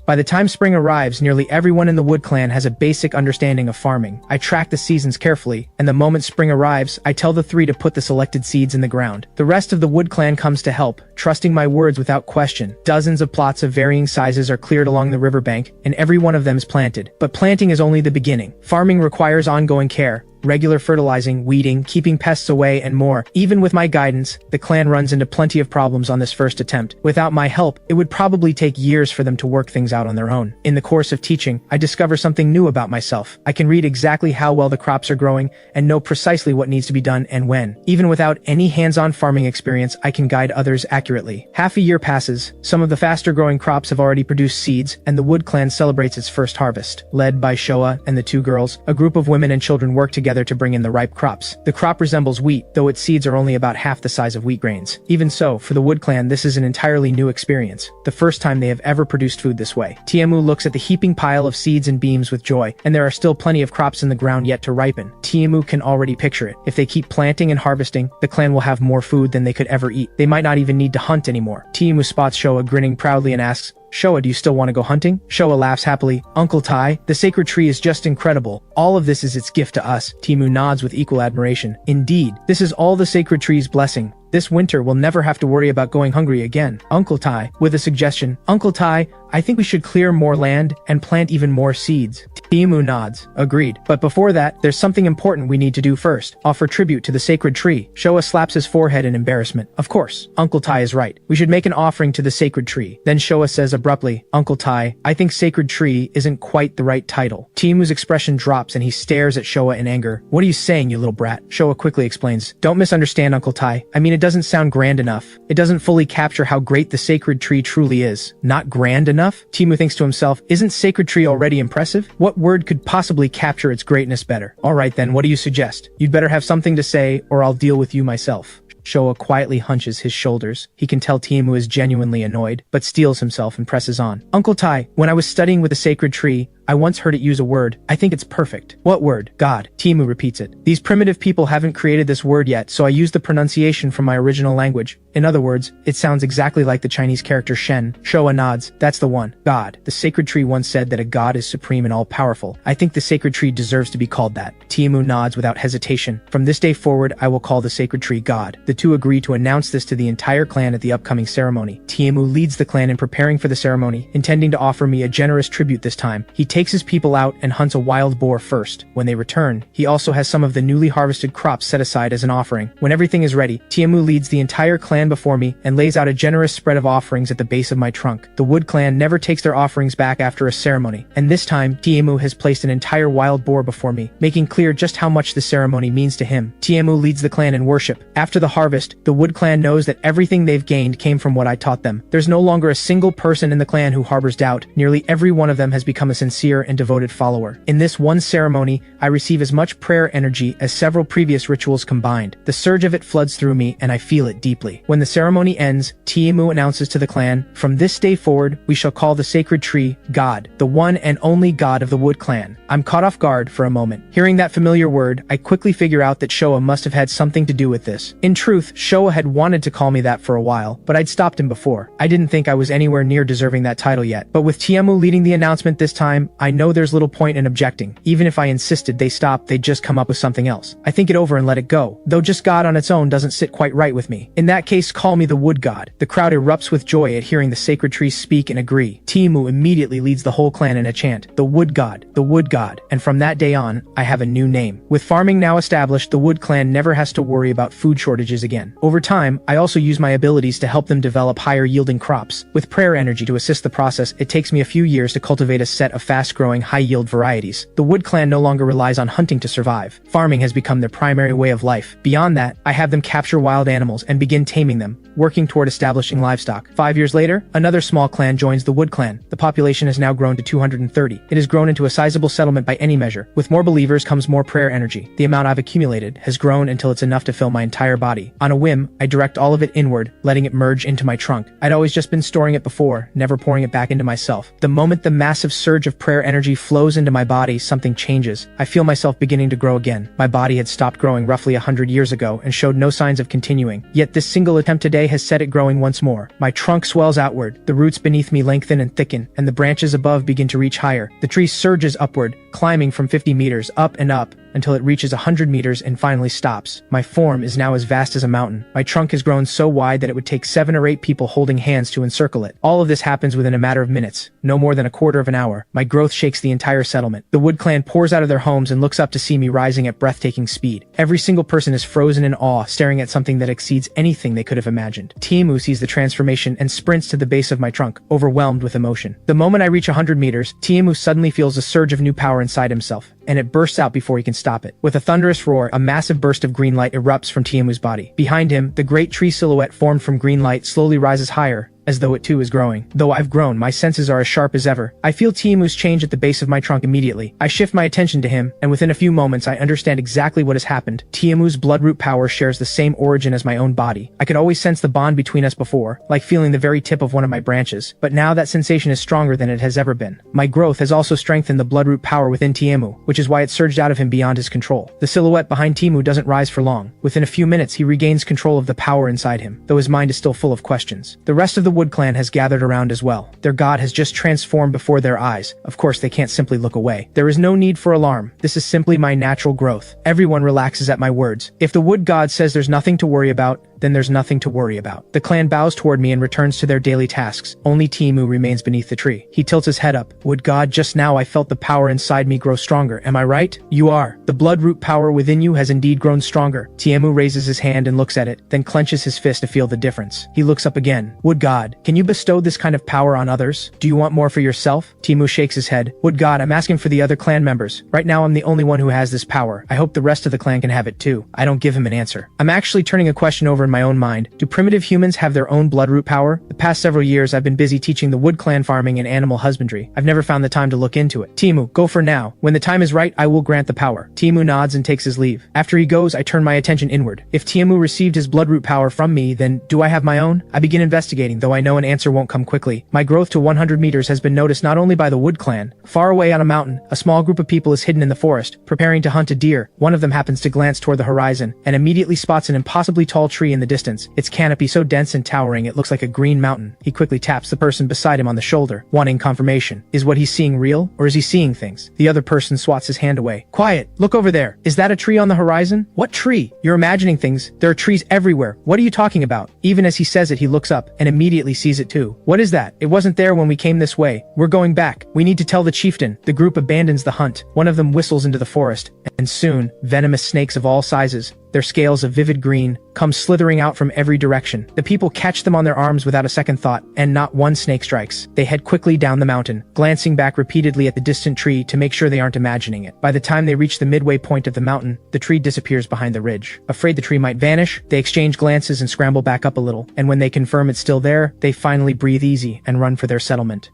Speaker 1: By the time spring arrives, nearly everyone in the Wood Clan has a basic understanding of farming. I track the seasons carefully, and the moment spring arrives, I tell the three to put the selected seeds in the ground. The rest of the Wood Clan comes to help, trusting my words without question. Dozens of plots of varying sizes are cleared along the riverbank, and every one of them is planted. But planting is only the beginning. Farming requires ongoing care. Regular fertilizing, weeding, keeping pests away, and more. Even with my guidance, the clan runs into plenty of problems on this first attempt. Without my help, it would probably take years for them to work things out on their own. In the course of teaching, I discover something new about myself. I can read exactly how well the crops are growing and know precisely what needs to be done and when. Even without any hands-on farming experience, I can guide others accurately. Half a year passes, some of the faster-growing crops have already produced seeds, and the Wood Clan celebrates its first harvest. Led by Showa and the two girls, a group of women and children work together to bring in the ripe crops. The crop resembles wheat, though its seeds are only about half the size of wheat grains. Even so, for the Wood Clan, this is an entirely new experience. The first time they have ever produced food this way. Tiamu looks at the heaping pile of seeds and beams with joy, and there are still plenty of crops in the ground yet to ripen. Tiamu can already picture it. If they keep planting and harvesting, the clan will have more food than they could ever eat. They might not even need to hunt anymore. Tiamu spots Showa grinning proudly and asks, "Showa, do you still want to go hunting?" Showa laughs happily. "Uncle Tai, the sacred tree is just incredible. All of this is its gift to us." Timu nods with equal admiration. "Indeed, this is all the sacred tree's blessing. This winter we'll never have to worry about going hungry again." Uncle Tai, with a suggestion. "Uncle Tai, I think we should clear more land and plant even more seeds." Timu nods. "Agreed. But before that, there's something important we need to do first. Offer tribute to the sacred tree." Showa slaps his forehead in embarrassment. "Of course, Uncle Tai is right. We should make an offering to the sacred tree." Then Showa says abruptly, "Uncle Tai, I think sacred tree isn't quite the right title." Timu's expression drops and he stares at Showa in anger. "What are you saying, you little brat?" Showa quickly explains. "Don't misunderstand, Uncle Tai. I mean, it doesn't sound grand enough. It doesn't fully capture how great the sacred tree truly is." "Not grand enough?" Timu thinks to himself, "Isn't sacred tree already impressive? What word could possibly capture its greatness better?" "Alright then, what do you suggest? You'd better have something to say, or I'll deal with you myself." Showa quietly hunches his shoulders. He can tell Timu is genuinely annoyed, but steels himself and presses on. "Uncle Tai, when I was studying with the sacred tree, I once heard it use a word. I think it's perfect." "What word?" "God." Timu repeats it. "These primitive people haven't created this word yet, so I used the pronunciation from my original language. In other words, it sounds exactly like the Chinese character Shen." Showa nods. "That's the one. God. The sacred tree once said that a god is supreme and all-powerful. I think the sacred tree deserves to be called that." Timu nods without hesitation. "From this day forward, I will call the sacred tree God." The two agree to announce this to the entire clan at the upcoming ceremony. Timu leads the clan in preparing for the ceremony, intending to offer me a generous tribute this time. He takes his people out and hunts a wild boar first. When they return, he also has some of the newly harvested crops set aside as an offering. When everything is ready, Tiamu leads the entire clan before me and lays out a generous spread of offerings at the base of my trunk. The Wood Clan never takes their offerings back after a ceremony, and this time, Tiamu has placed an entire wild boar before me, making clear just how much the ceremony means to him. Tiamu leads the clan in worship. After the harvest, the Wood Clan knows that everything they've gained came from what I taught them. There's no longer a single person in the clan who harbors doubt. Nearly every one of them has become a sincere and devoted follower. In this one ceremony, I receive as much prayer energy as several previous rituals combined. The surge of it floods through me, and I feel it deeply. When the ceremony ends, Tiamu announces to the clan, "From this day forward, we shall call the sacred tree God, the one and only God of the Wood Clan." I'm caught off guard for a moment. Hearing that familiar word, I quickly figure out that Showa must have had something to do with this. In truth, Showa had wanted to call me that for a while, but I'd stopped him before. I didn't think I was anywhere near deserving that title yet. But with Tiamu leading the announcement this time, I know there's little point in objecting. Even if I insisted they stop, they'd just come up with something else. I think it over and let it go. Though just God on its own doesn't sit quite right with me. In that case, call me the Wood God. The crowd erupts with joy at hearing the sacred tree speak and agree. Tiamu immediately leads the whole clan in a chant. The Wood God, the Wood God. And from that day on, I have a new name. With farming now established, the Wood Clan never has to worry about food shortages again. Over time, I also use my abilities to help them develop higher yielding crops. With prayer energy to assist the process, it takes me a few years to cultivate a set of fast-growing, high-yield varieties. The Wood Clan no longer relies on hunting to survive. Farming has become their primary way of life. Beyond that, I have them capture wild animals and begin taming them, working toward establishing livestock. 5 years later, another small clan joins the Wood Clan. The population has now grown to 230. It has grown into a sizable settlement by any measure. With more believers comes more prayer energy. The amount I've accumulated has grown until it's enough to fill my entire body. On a whim, I direct all of it inward, letting it merge into my trunk. I'd always just been storing it before, never pouring it back into myself. The moment the massive surge of prayer prayer energy flows into my body, something changes. I feel myself beginning to grow again. My body had stopped growing roughly 100 years ago and showed no signs of continuing. Yet this single attempt today has set it growing once more. My trunk swells outward, the roots beneath me lengthen and thicken, and the branches above begin to reach higher. The tree surges upward, climbing from 50 meters up and up, until it reaches 100 meters and finally stops. My form is now as vast as a mountain. My trunk has grown so wide that it would take 7 or 8 people holding hands to encircle it. All of this happens within a matter of minutes, no more than a quarter of an hour. My growth shakes the entire settlement. The Wood Clan pours out of their homes and looks up to see me rising at breathtaking speed. Every single person is frozen in awe, staring at something that exceeds anything they could have imagined. Tiamu sees the transformation and sprints to the base of my trunk, overwhelmed with emotion. The moment I reach 100 meters, Tiamu suddenly feels a surge of new power inside himself, and it bursts out before he can stop it. With a thunderous roar, a massive burst of green light erupts from Tiamu's body. Behind him, the great tree silhouette formed from green light slowly rises higher, as though it too is growing. Though I've grown, my senses are as sharp as ever. I feel Tiamu's change at the base of my trunk immediately. I shift my attention to him, and within a few moments I understand exactly what has happened. Tiamu's bloodroot power shares the same origin as my own body. I could always sense the bond between us before, like feeling the very tip of one of my branches, but now that sensation is stronger than it has ever been. My growth has also strengthened the bloodroot power within Tiamu, which is why it surged out of him beyond his control. The silhouette behind Tiamu doesn't rise for long. Within a few minutes he regains control of the power inside him, though his mind is still full of questions. The rest of the Wood Clan has gathered around as well. Their god has just transformed before their eyes. Of course, they can't simply look away. There is no need for alarm. This is simply my natural growth. Everyone relaxes at my words. If the wood god says there's nothing to worry about, then there's nothing to worry about. The clan bows toward me and returns to their daily tasks. Only Tiamu remains beneath the tree. He tilts his head up. Wood god, just now I felt the power inside me grow stronger. Am I right? You are. The bloodroot power within you has indeed grown stronger. Tiamu raises his hand and looks at it, then clenches his fist to feel the difference. He looks up again. Wood god, can you bestow this kind of power on others? Do you want more for yourself? Tiamu shakes his head. Wood god, I'm asking for the other clan members. Right now I'm the only one who has this power. I hope the rest of the clan can have it too. I don't give him an answer. I'm actually turning a question over in my own mind. Do primitive humans have their own bloodroot power? The past several years I've been busy teaching the Wood Clan farming and animal husbandry. I've never found the time to look into it. Tiamu, go for now. When the time is right, I will grant the power. Tiamu nods and takes his leave. After he goes, I turn my attention inward. If Tiamu received his bloodroot power from me, then do I have my own? I begin investigating, though I know an answer won't come quickly. My growth to 100 meters has been noticed not only by the Wood Clan. Far away on a mountain, a small group of people is hidden in the forest, preparing to hunt a deer. One of them happens to glance toward the horizon, and immediately spots an impossibly tall tree in the distance, its canopy so dense and towering it looks like a green mountain. He quickly taps the person beside him on the shoulder, wanting confirmation. Is what he's seeing real, or is he seeing things? The other person swats his hand away. Quiet! Look over there! Is that a tree on the horizon? What tree? You're imagining things. There are trees everywhere. What are you talking about? Even as he says it, he looks up, and immediately sees it too. What is that? It wasn't there when we came this way. We're going back. We need to tell the chieftain. The group abandons the hunt. One of them whistles into the forest, and soon, venomous snakes of all sizes, their scales of vivid green, come slithering out from every direction. The people catch them on their arms without a second thought, and not one snake strikes. They head quickly down the mountain, glancing back repeatedly at the distant tree to make sure they aren't imagining it. By the time they reach the midway point of the mountain, the tree disappears behind the ridge. Afraid the tree might vanish, they exchange glances and scramble back up a little, and when they confirm it's still there, they finally breathe easy and run for their settlement.